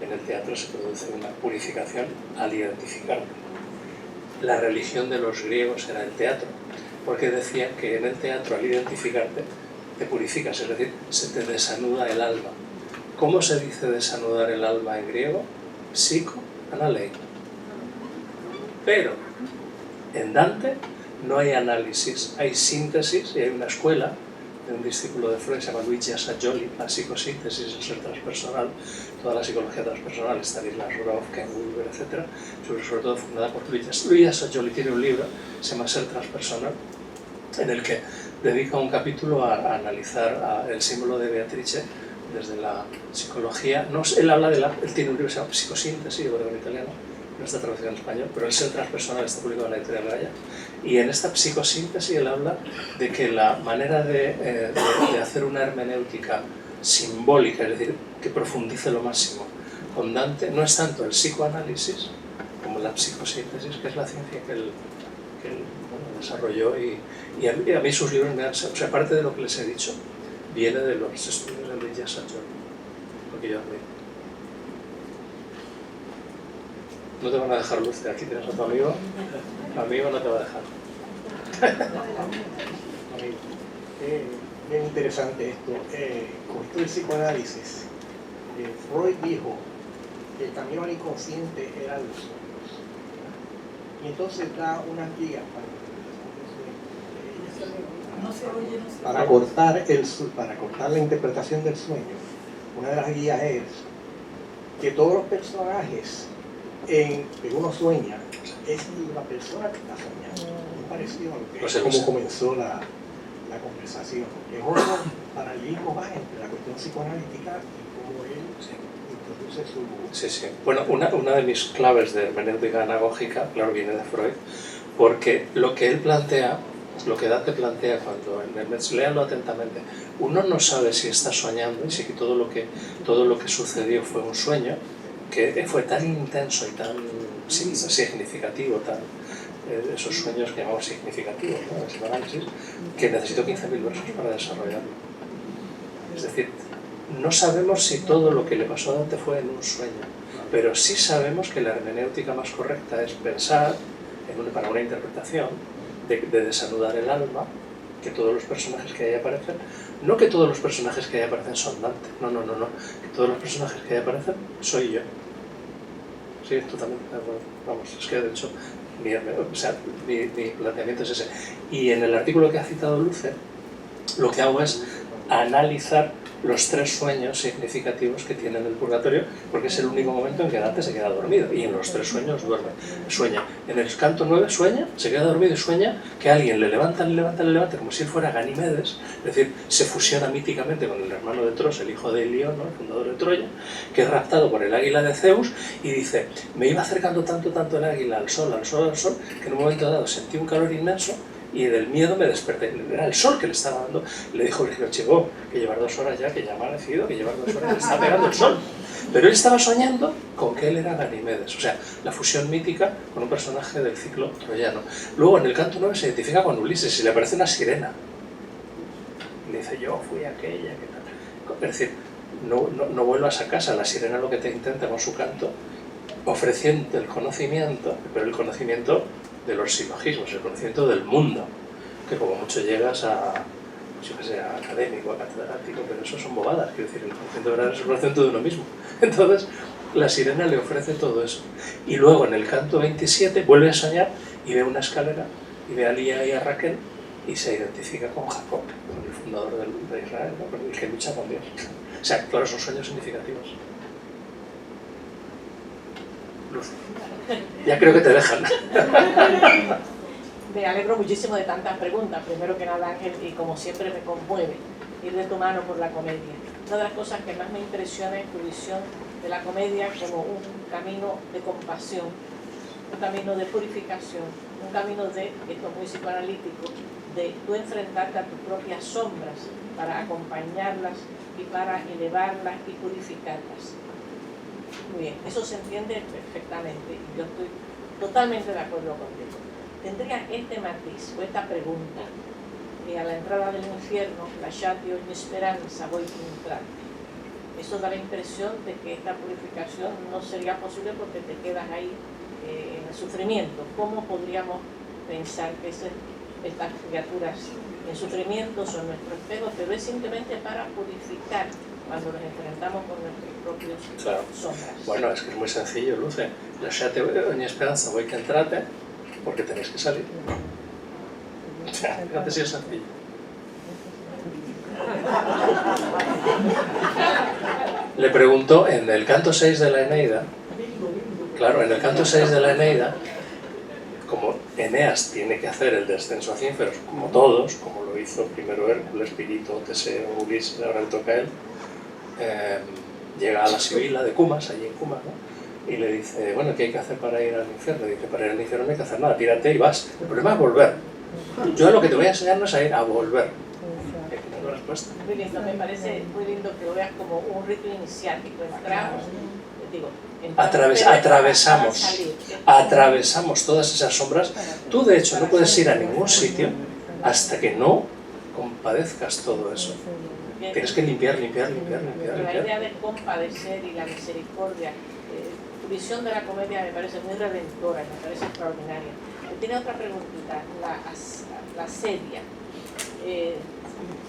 en el teatro se produce una purificación al identificarte. La religión de los griegos era el teatro, porque decían que en el teatro, al identificarte, te purificas, es decir, se te desanuda el alma. ¿Cómo se dice desanudar el alma en griego? Psicoanalei. Pero en Dante no hay análisis, hay síntesis, y hay una escuela de un discípulo de Freud, se llama Luigi Assagioli, la psicosíntesis, el ser transpersonal, toda la psicología transpersonal, Stanislas Grof, Ken Wilber, etc., sobre todo fundada por Luigi Assagioli. Tiene un libro, se llama Ser transpersonal, en el que dedica un capítulo a analizar el símbolo de Beatrice desde la psicología. No, él tiene un libro que se llama Psicosíntesis, yo creo en italiano, no está traducido en español, pero el ser transpersonal está publicado en la editorial Gaia. Y en esta psicosíntesis él habla de que la manera de hacer una hermenéutica simbólica, es decir, que profundice lo máximo con Dante, no es tanto el psicoanálisis como la psicosíntesis, que es la ciencia que que él desarrolló y a mí sus libros me han... O sea, parte de lo que les he dicho viene de los estudios de Luigi Assange, lo que yo admiro. No te van a dejar luz, aquí tienes a tu amigo no te va a dejar. Bien interesante esto. Con esto del psicoanálisis, Freud dijo que el camino al inconsciente era los sueños. Y entonces da una guía para cortar la interpretación del sueño. Una de las guías es que todos los personajes que uno sueña es la persona que está soñando. Es parecido a lo que cómo comenzó la conversación. Que es otro paralelismo más entre la cuestión psicoanalítica y cómo él introduce su... Sí, sí. Bueno, una de mis claves de hermenéutica anagógica, claro, viene de Freud, porque lo que él plantea, lo que Dante plantea cuando en el Metz, léanlo atentamente, uno no sabe si está soñando y si todo lo que sucedió fue un sueño, que fue tan intenso y tan significativo, esos sueños que llamamos significativos, ¿no? Ese análisis, que necesito 15.000 versos para desarrollarlo. Es decir, no sabemos si todo lo que le pasó a Dante fue en un sueño, pero sí sabemos que la hermenéutica más correcta es pensar, para una interpretación, de desanudar el alma, que todos los personajes que ahí aparecen, no que todos los personajes que ahí aparecen son Dante, no, que todos los personajes que ahí aparecen soy yo. Sí, totalmente de acuerdo. Vamos, es que de hecho mi planteamiento es ese. Y en el artículo que ha citado Luce, lo que hago es analizar los 3 sueños significativos que tiene en el purgatorio, porque es el único momento en que Dante se queda dormido, y en los 3 sueños sueña. En el canto 9 sueña, se queda dormido y sueña que alguien le levanta, como si él fuera Ganimedes, es decir, se fusiona míticamente con el hermano de Tros, el hijo de Ilión, ¿no? El fundador de Troya, que es raptado por el águila de Zeus, y dice, me iba acercando tanto el águila al sol, que en un momento dado sentí un calor inmenso, y del miedo me desperté. Era el sol que le estaba dando. Le dijo Virgilio, chico, que llevar 2 horas ya, que ya ha amanecido, que llevar 2 horas le está pegando el sol. Pero él estaba soñando con que él era Ganimedes, o sea, la fusión mítica con un personaje del ciclo troyano. Luego en el canto 9 se identifica con Ulises y le aparece una sirena. Y le dice, yo fui aquella, que tal. Es decir, no vuelvas a casa, la sirena lo que te intenta con su canto, ofreciendo el conocimiento, pero el conocimiento de los silogismos, el conocimiento del mundo, que como mucho llegas a, yo que sé, a académico, a catedrático, pero eso son bobadas, quiero decir, el conocimiento verdadero es el conocimiento de uno mismo. Entonces, la sirena le ofrece todo eso. Y luego en el canto 27 vuelve a soñar y ve una escalera, y ve a Lía y a Raquel, y se identifica con Jacob, con el fundador de Israel, ¿no? Con el que lucha con Dios. O sea, claro, son sueños significativos. Luz. Ya creo que te dejan. Me alegro muchísimo de tantas preguntas. Primero que nada, Ángel, y como siempre me conmueve ir de tu mano por la comedia. Una de las cosas que más me impresiona es tu visión de la comedia como un camino de compasión, un camino de purificación, un camino de, esto es muy psicoanalítico, de tú enfrentarte a tus propias sombras para acompañarlas y para elevarlas y purificarlas. Muy bien, eso se entiende perfectamente y yo estoy totalmente de acuerdo contigo. Tendría este matiz o esta pregunta, a la entrada del infierno, lasciati ogni speranza voi che entrate. Eso da la impresión de que esta purificación no sería posible porque te quedas ahí en el sufrimiento. ¿Cómo podríamos pensar que estas criaturas en sufrimiento son nuestro espejo, pero es simplemente para purificar cuando nos enfrentamos con nuestros propios sombras? Bueno, es que es muy sencillo, Luce. Lasciate ogni speranza voi che entrate, porque tenéis que salir. O sea, fíjate si es sencillo. Le preguntó en el canto 6 de la Eneida, claro, en el canto 6 de la Eneida, como Eneas tiene que hacer el descenso hacia ínferos, como todos, como lo hizo primero Hércules, Pirito, Teseo, Ulises, ahora le toca a él, llega a la Sibila de Cumas, allí en Cumas, ¿no? Y le dice, bueno, ¿qué hay que hacer para ir al infierno? Dice, para ir al infierno no hay que hacer nada, tírate y vas. El problema es volver. Yo lo que te voy a enseñar no es a ir a volver. ¿Qué respuesta? Muy lindo, me parece muy lindo que lo veas como un rito iniciático. Entramos, digo, atravesamos todas esas sombras. Tú de hecho no puedes ir a ningún sitio hasta que no compadezcas todo eso. Tienes que limpiar. La idea de compadecer y la misericordia, tu visión de la comedia me parece muy redentora, me parece extraordinaria. Tiene otra preguntita, la asedia.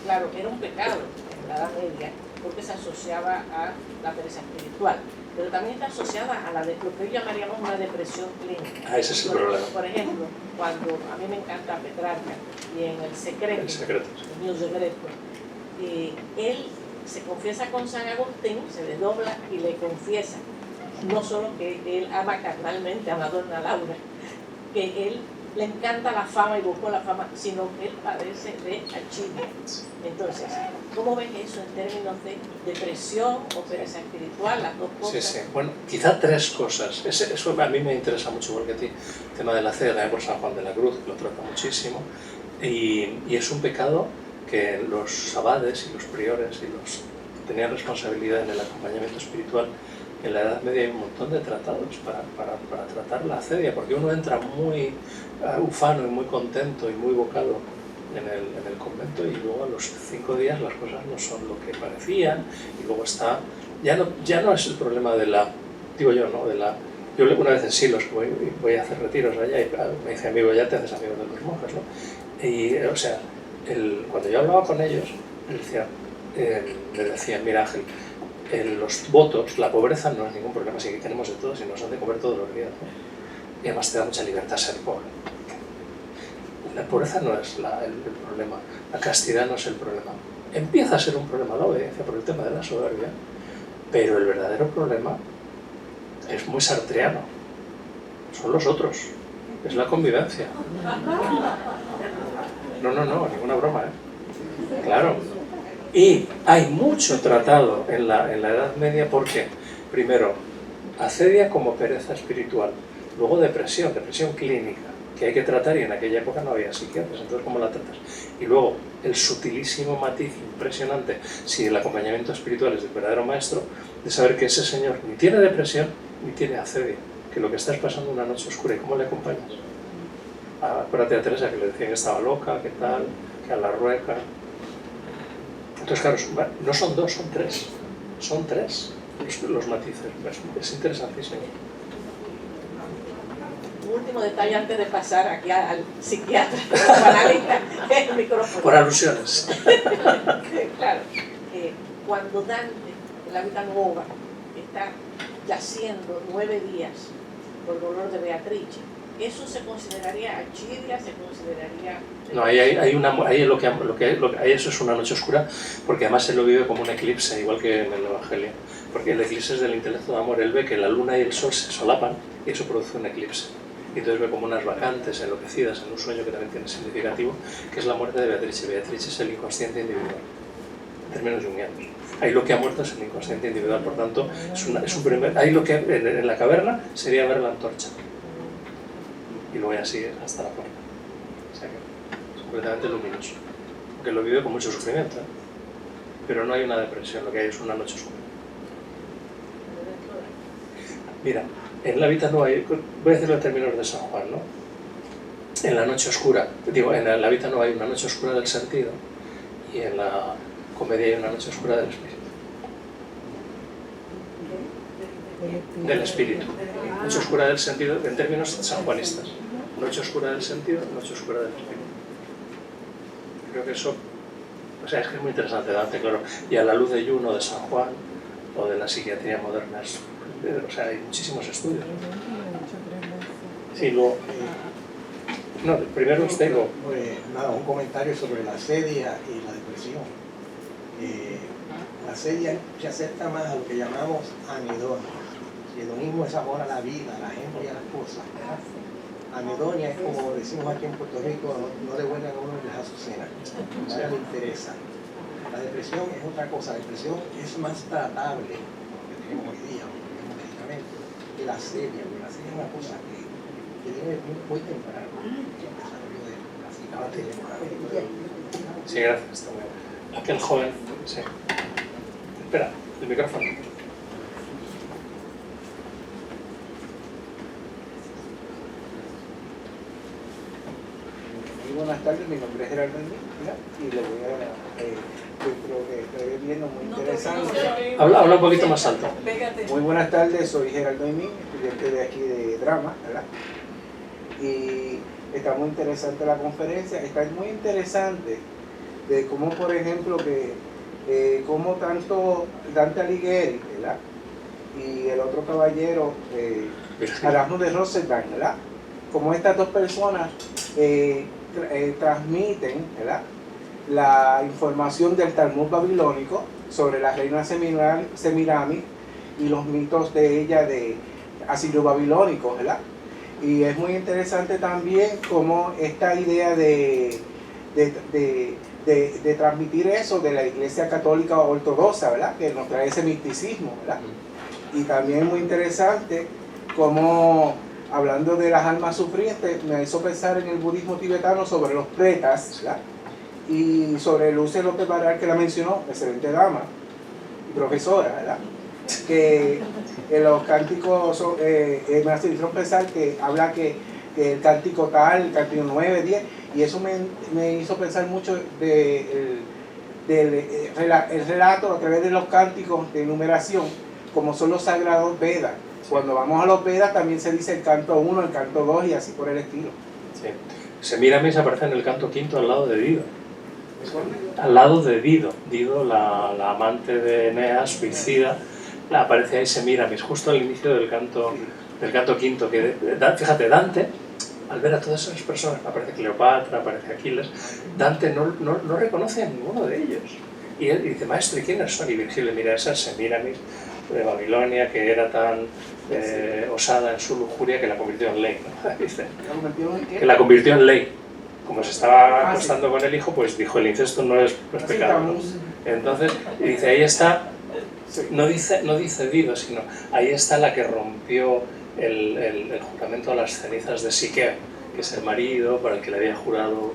Claro, era un pecado en la Edad Media porque se asociaba a la pereza espiritual, pero también está asociada a lo que hoy llamaríamos una depresión clínica. Ese es el problema. Por ejemplo, cuando a mí me encanta Petrarca y en El Secreto, El mío secreto, él se confiesa con San Agustín, se desdobla y le confiesa no solo que él ama carnalmente a Madonna Laura, que él le encanta la fama y buscó la fama, sino que él padece de achidia. Entonces, ¿cómo ven eso en términos de depresión o pereza espiritual, las dos cosas? Sí. Bueno, quizá tres cosas. Eso a mí me interesa mucho, igual que a ti, el tema de la asedia, también por San Juan de la Cruz, que lo trata muchísimo, y es un pecado que los abades y los priores y los que tenían responsabilidad en el acompañamiento espiritual. En la Edad Media hay un montón de tratados para tratar la asedia, porque uno entra muy ufano y muy contento y muy evocado en el convento, y luego a los 5 días las cosas no son lo que parecían, y luego está... Ya no es el problema de la... Digo yo, ¿no? Yo una vez en Silos voy a hacer retiros allá y me dice amigo, ya te haces amigo de los monjes, ¿no? Y, o sea, cuando yo hablaba con ellos, me decían, mira Ángel, los votos, la pobreza no es ningún problema, si tenemos de todo, si nos han de comer todos los días, ¿no? Y además te da mucha libertad ser pobre. La pobreza no es el problema, la castidad no es el problema. Empieza a ser un problema la obediencia por el tema de la soberbia, pero el verdadero problema es muy sartreano, son los otros, es la convivencia. No, ninguna broma, ¿eh? Claro. Y hay mucho tratado en la Edad Media porque, primero, asedia como pereza espiritual, luego depresión clínica, que hay que tratar, y en aquella época no había psiquiatras, entonces ¿cómo la tratas? Y luego el sutilísimo matiz impresionante, si el acompañamiento espiritual es del verdadero maestro, de saber que ese señor ni tiene depresión ni tiene asedia, que lo que está es pasando una noche oscura. ¿Y cómo le acompañas? Acuérdate a Teresa, que le decían que estaba loca, que tal, que a la rueca. Entonces, claro, no son dos, son tres. Son tres los matices. Es interesantísimo. Un último detalle antes de pasar aquí al psiquiatra, al analista, el micrófono. Por alusiones. Claro, cuando Dante, en la Vita Nuova, está yaciendo 9 días por dolor de Beatrice, ¿eso se consideraría achidia? ¿Se consideraría...? No, ahí eso es una noche oscura, porque además él lo vive como un eclipse, igual que en el Evangelio. Porque el eclipse es del intelecto de amor. Él ve que la luna y el sol se solapan y eso produce un eclipse. Y entonces ve como unas vacantes enloquecidas en un sueño que también tiene significativo, que es la muerte de Beatrice. Beatrice es el inconsciente individual, en términos jungianos. Ahí lo que ha muerto es el inconsciente individual, por tanto, es un primer... Ahí lo que en la caverna sería ver la antorcha. Y luego ya sigue hasta la puerta. O sea que es completamente luminoso. Porque lo vive con mucho sufrimiento, ¿eh? Pero no hay una depresión, lo que hay es una noche oscura. Mira, en la Vita Nuova, voy a decirlo en términos de San Juan, ¿no? En la noche oscura, en la Vita Nuova hay una noche oscura del sentido y en la comedia hay una noche oscura del espíritu. Del espíritu. Noche oscura del sentido en términos sanjuanistas. Noche oscura del sentido, noche oscura del espíritu. Creo que eso, o sea, es que es muy interesante Dante, claro. Y a la luz de Juno, de San Juan, o de la psiquiatría moderna, o sea, hay muchísimos estudios. Sí, luego... No, primero os tengo... Nada, un comentario sobre la asedia y la depresión. La asedia se acerca más a lo que llamamos anedonia. El hedonismo es amor a la vida, a la gente y a las cosas. Anedonia es como decimos aquí en Puerto Rico, no devuelven a uno las azucenas, no les interesa. La depresión es otra cosa, la depresión es más tratable, que tenemos hoy día, porque tenemos medicamentos, que la asedia, porque la asedia es una cosa que viene muy temprano, el desarrollo de la psiquiatría. Sí, gracias, está muy bien. Aquel joven, sí. Espera, el micrófono. buenas tardes, mi nombre es Gerardo Emil, y le voy a, yo creo que estoy viendo muy interesante. Habla un poquito más alto. Muy buenas tardes, soy Gerardo Emil, estudiante de aquí de drama, ¿verdad? Y está muy interesante la conferencia, está muy interesante de cómo, por ejemplo, cómo tanto Dante Alighieri, ¿verdad? Y el otro caballero, Erasmo de Rotterdam, ¿verdad? Como estas dos personas transmiten, ¿verdad?, la información del Talmud babilónico sobre la reina Semiramis y los mitos de ella de asirio-babilónicos, ¿verdad? Y es muy interesante también cómo esta idea de transmitir eso de la Iglesia Católica Ortodoxa, ¿verdad?, que nos trae ese misticismo, ¿verdad? Y también muy interesante cómo, hablando de las almas sufrientes, me hizo pensar en el budismo tibetano sobre los pretas, ¿verdad?, y sobre Luce López Baral, que la mencionó, excelente dama y profesora, ¿verdad?, que los cánticos me hace pensar que habla que el cántico tal, el cántico 9, 10, y eso me hizo pensar mucho el relato a través de los cánticos de numeración, como son los sagrados Vedas. Cuando vamos a los Vedas también se dice el canto 1, el canto 2 y así por el estilo. Sí. Semiramis aparece en el canto 5 al lado de Dido. Al lado de Dido. Dido, la amante de Eneas, suicida, aparece ahí Semiramis, justo al inicio del canto 5. Que, fíjate, Dante, al ver a todas esas personas, aparece Cleopatra, aparece Aquiles, Dante no reconoce a ninguno de ellos. Y él dice, maestro, ¿y quiénes son? Y Virgilio le mira, esa es Semiramis de Babilonia, que era tan osada en su lujuria que la convirtió en ley, ¿no? Dice, ¿La convirtió en qué? que la convirtió en ley. Como se estaba acostando con el hijo, pues dijo, el incesto no es pecado, ¿no? Entonces, y dice, ahí está, no dice Dido, sino ahí está la que rompió el juramento a las cenizas de Siqueo, que es el marido para el que le había jurado,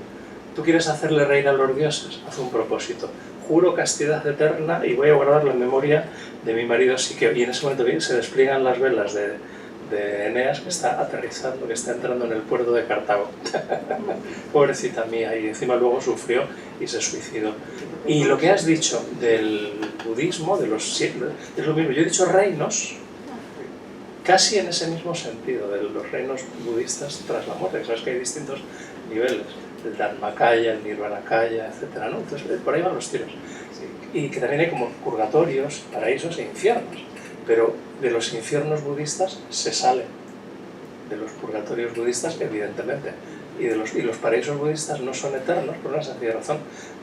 tú quieres hacerle reír a los dioses, haz un propósito, juro castidad eterna y voy a guardar la memoria de mi marido Siqueo. Y en ese momento se despliegan las velas de Eneas, que está aterrizando, que está entrando en el puerto de Cartago. Pobrecita mía, y encima luego sufrió y se suicidó. Y lo que has dicho del budismo, de los siglos, es lo mismo. Yo he dicho reinos, casi en ese mismo sentido, de los reinos budistas tras la muerte. Sabes que hay distintos niveles, el Dharmakaya, el Nirvanakaya, etc., ¿no? Entonces, por ahí van los tiros. Y que también hay como purgatorios, paraísos e infiernos. Pero de los infiernos budistas se sale, de los purgatorios budistas evidentemente, y los paraísos budistas no son eternos por una sencilla razón,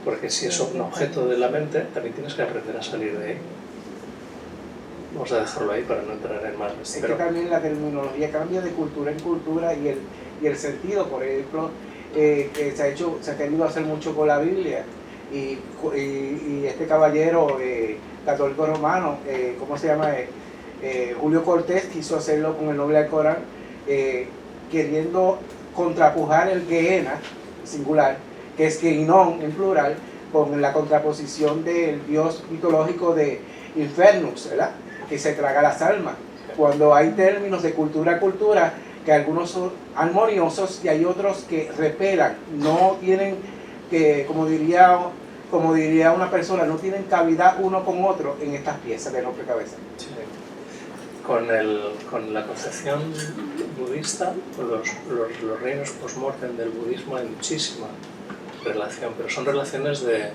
porque si es un objeto de la mente también tienes que aprender a salir de ahí. Vamos a dejarlo ahí para no entrar en más. Es que también la terminología cambia de cultura en cultura y el sentido, por ejemplo, que se ha querido hacer mucho con la Biblia, y este caballero católico romano, ¿cómo se llama? Julio Cortés quiso hacerlo con el noble Alcorán, queriendo contrapujar el Gehenna singular, que es Geinon en plural, con la contraposición del dios mitológico de Infernus, ¿verdad?, que se traga las almas. Cuando hay términos de cultura a cultura, que algunos son armoniosos y hay otros que repelan, no tienen, que como diría una persona, no tienen cavidad uno con otro en estas piezas de rompecabezas. Sí. Con la concepción budista, con los reinos post-mortem del budismo hay muchísima relación, pero son relaciones de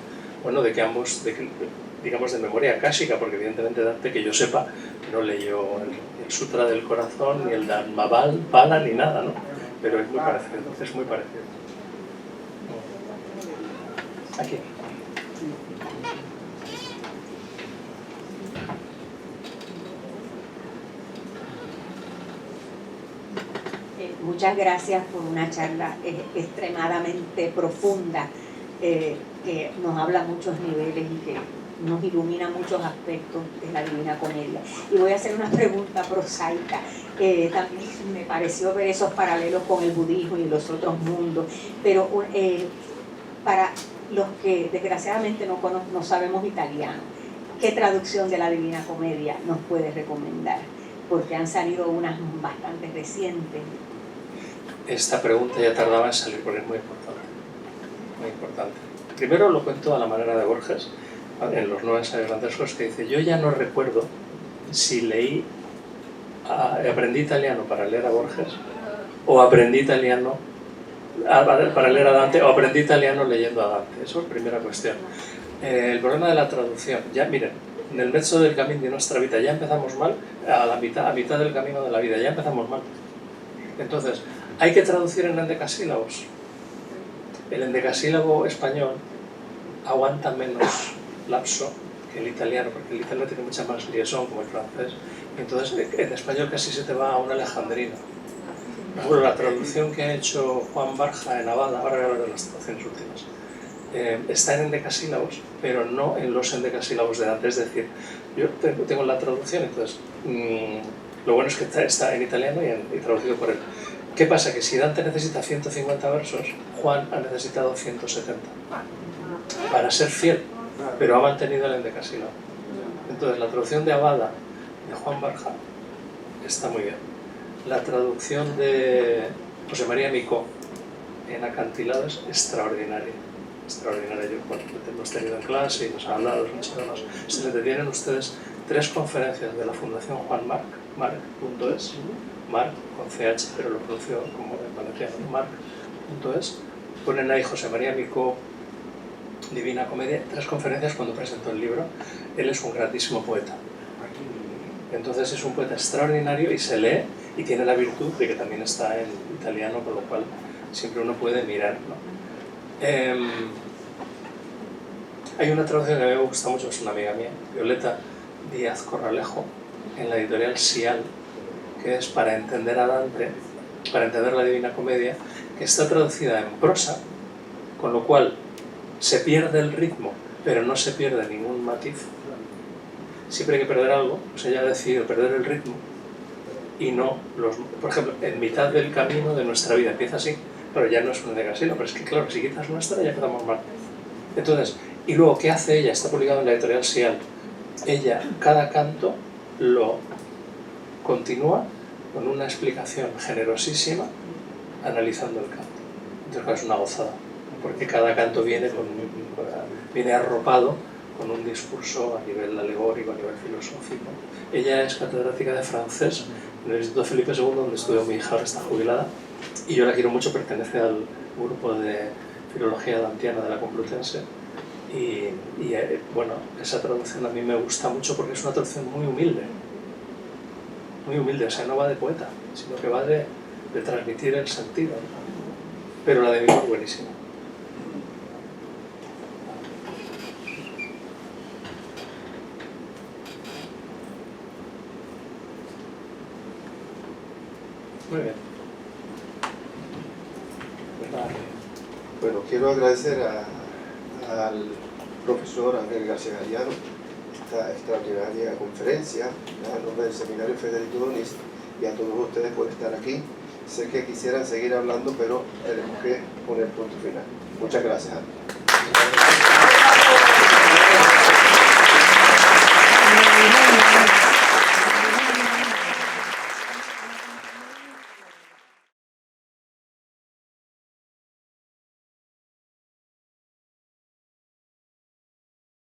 que ambos, digamos, de memoria akáshica, porque evidentemente Dante, que yo sepa, no leyó el Sutra del Corazón, ni el Dhammapada, ni nada, ¿no? Pero es muy parecido, es muy parecido. Aquí. Muchas gracias por una charla extremadamente profunda, que nos habla a muchos niveles y que nos ilumina muchos aspectos de la Divina Comedia. Y voy a hacer una pregunta prosaica. También me pareció ver esos paralelos con el budismo y los otros mundos, pero para los que desgraciadamente no sabemos italiano, ¿qué traducción de la Divina Comedia nos puede recomendar? Porque han salido unas bastante recientes. Esta pregunta ya tardaba en salir porque es muy importante. muy importante. Primero lo cuento a la manera de Borges, en los 9 ensayos dantescos, que dice: yo ya no recuerdo si aprendí italiano para leer a Borges, o aprendí italiano para leer a Dante, o aprendí italiano leyendo a Dante. Eso es primera cuestión. El problema de la traducción, ya miren, en el mezzo del camino de nuestra vida ya empezamos mal, a mitad del camino de la vida ya empezamos mal. Entonces, hay que traducir en endecasílabos. El endecasílabo español aguanta menos lapso que el italiano, porque el italiano tiene mucha más liaison como el francés. Entonces, en español casi se te va a un alejandrino. Por ejemplo, la traducción que ha hecho Juan Barja en Abada, ahora voy a hablar de las traducciones últimas, está en endecasílabos, pero no en los endecasílabos de Dante. Es decir, yo tengo la traducción, entonces lo bueno es que está en italiano y traducido por él. ¿Qué pasa? Que si Dante necesita 150 versos, Juan ha necesitado 170 para ser fiel, pero ha mantenido el endecasílabo. Entonces la traducción de Abada de Juan Barja está muy bien. La traducción de José María Micó en Acantilado es extraordinaria. Extraordinaria. Yo, bueno, lo hemos tenido en clase y nos ha hablado, se le detienen ustedes 3 conferencias de la Fundación Juan Marc, marc.es, Marc con CH, pero lo pronuncio como en valenciano, marc.es. Ponen ahí José María Micó, Divina Comedia, 3 conferencias cuando presentó el libro. Él es un grandísimo poeta. Entonces es un poeta extraordinario y se lee y tiene la virtud de que también está en italiano, con lo cual siempre uno puede mirar, ¿no? Hay una traducción que a mí me gusta mucho, es una amiga mía, Violeta Díaz Corralejo, en la editorial Sial, que es para entender a Dante, para entender la Divina Comedia, que está traducida en prosa, con lo cual se pierde el ritmo, pero no se pierde ningún matiz. Siempre hay que perder algo, pues ella ha decidido perder el ritmo y no por ejemplo, en mitad del camino de nuestra vida empieza así, pero ya no es un endecasílabo, pero es que claro, si quitas nuestra ya empezamos mal. Entonces, y luego, ¿qué hace ella? Está publicado en la editorial Sial. Ella, cada canto lo continúa con una explicación generosísima analizando el canto. Entonces, claro, es una gozada, porque cada canto viene arropado con un discurso a nivel alegórico, a nivel filosófico. Ella es catedrática de francés en el Instituto Felipe II, donde estudió mi hija, ahora está jubilada, y yo la quiero mucho, pertenece al grupo de filología dantiana de la Complutense, y bueno, esa traducción a mí me gusta mucho porque es una traducción muy humilde, o sea, no va de poeta, sino que va de transmitir el sentido, ¿no? Pero la de Micó es buenísima. Muy bien. Bueno, quiero agradecer al profesor Ángel García Galiano esta extraordinaria conferencia en nombre del Seminario Federico Donís y a todos ustedes por estar aquí. Sé que quisieran seguir hablando, pero tenemos que poner punto final. Muchas gracias.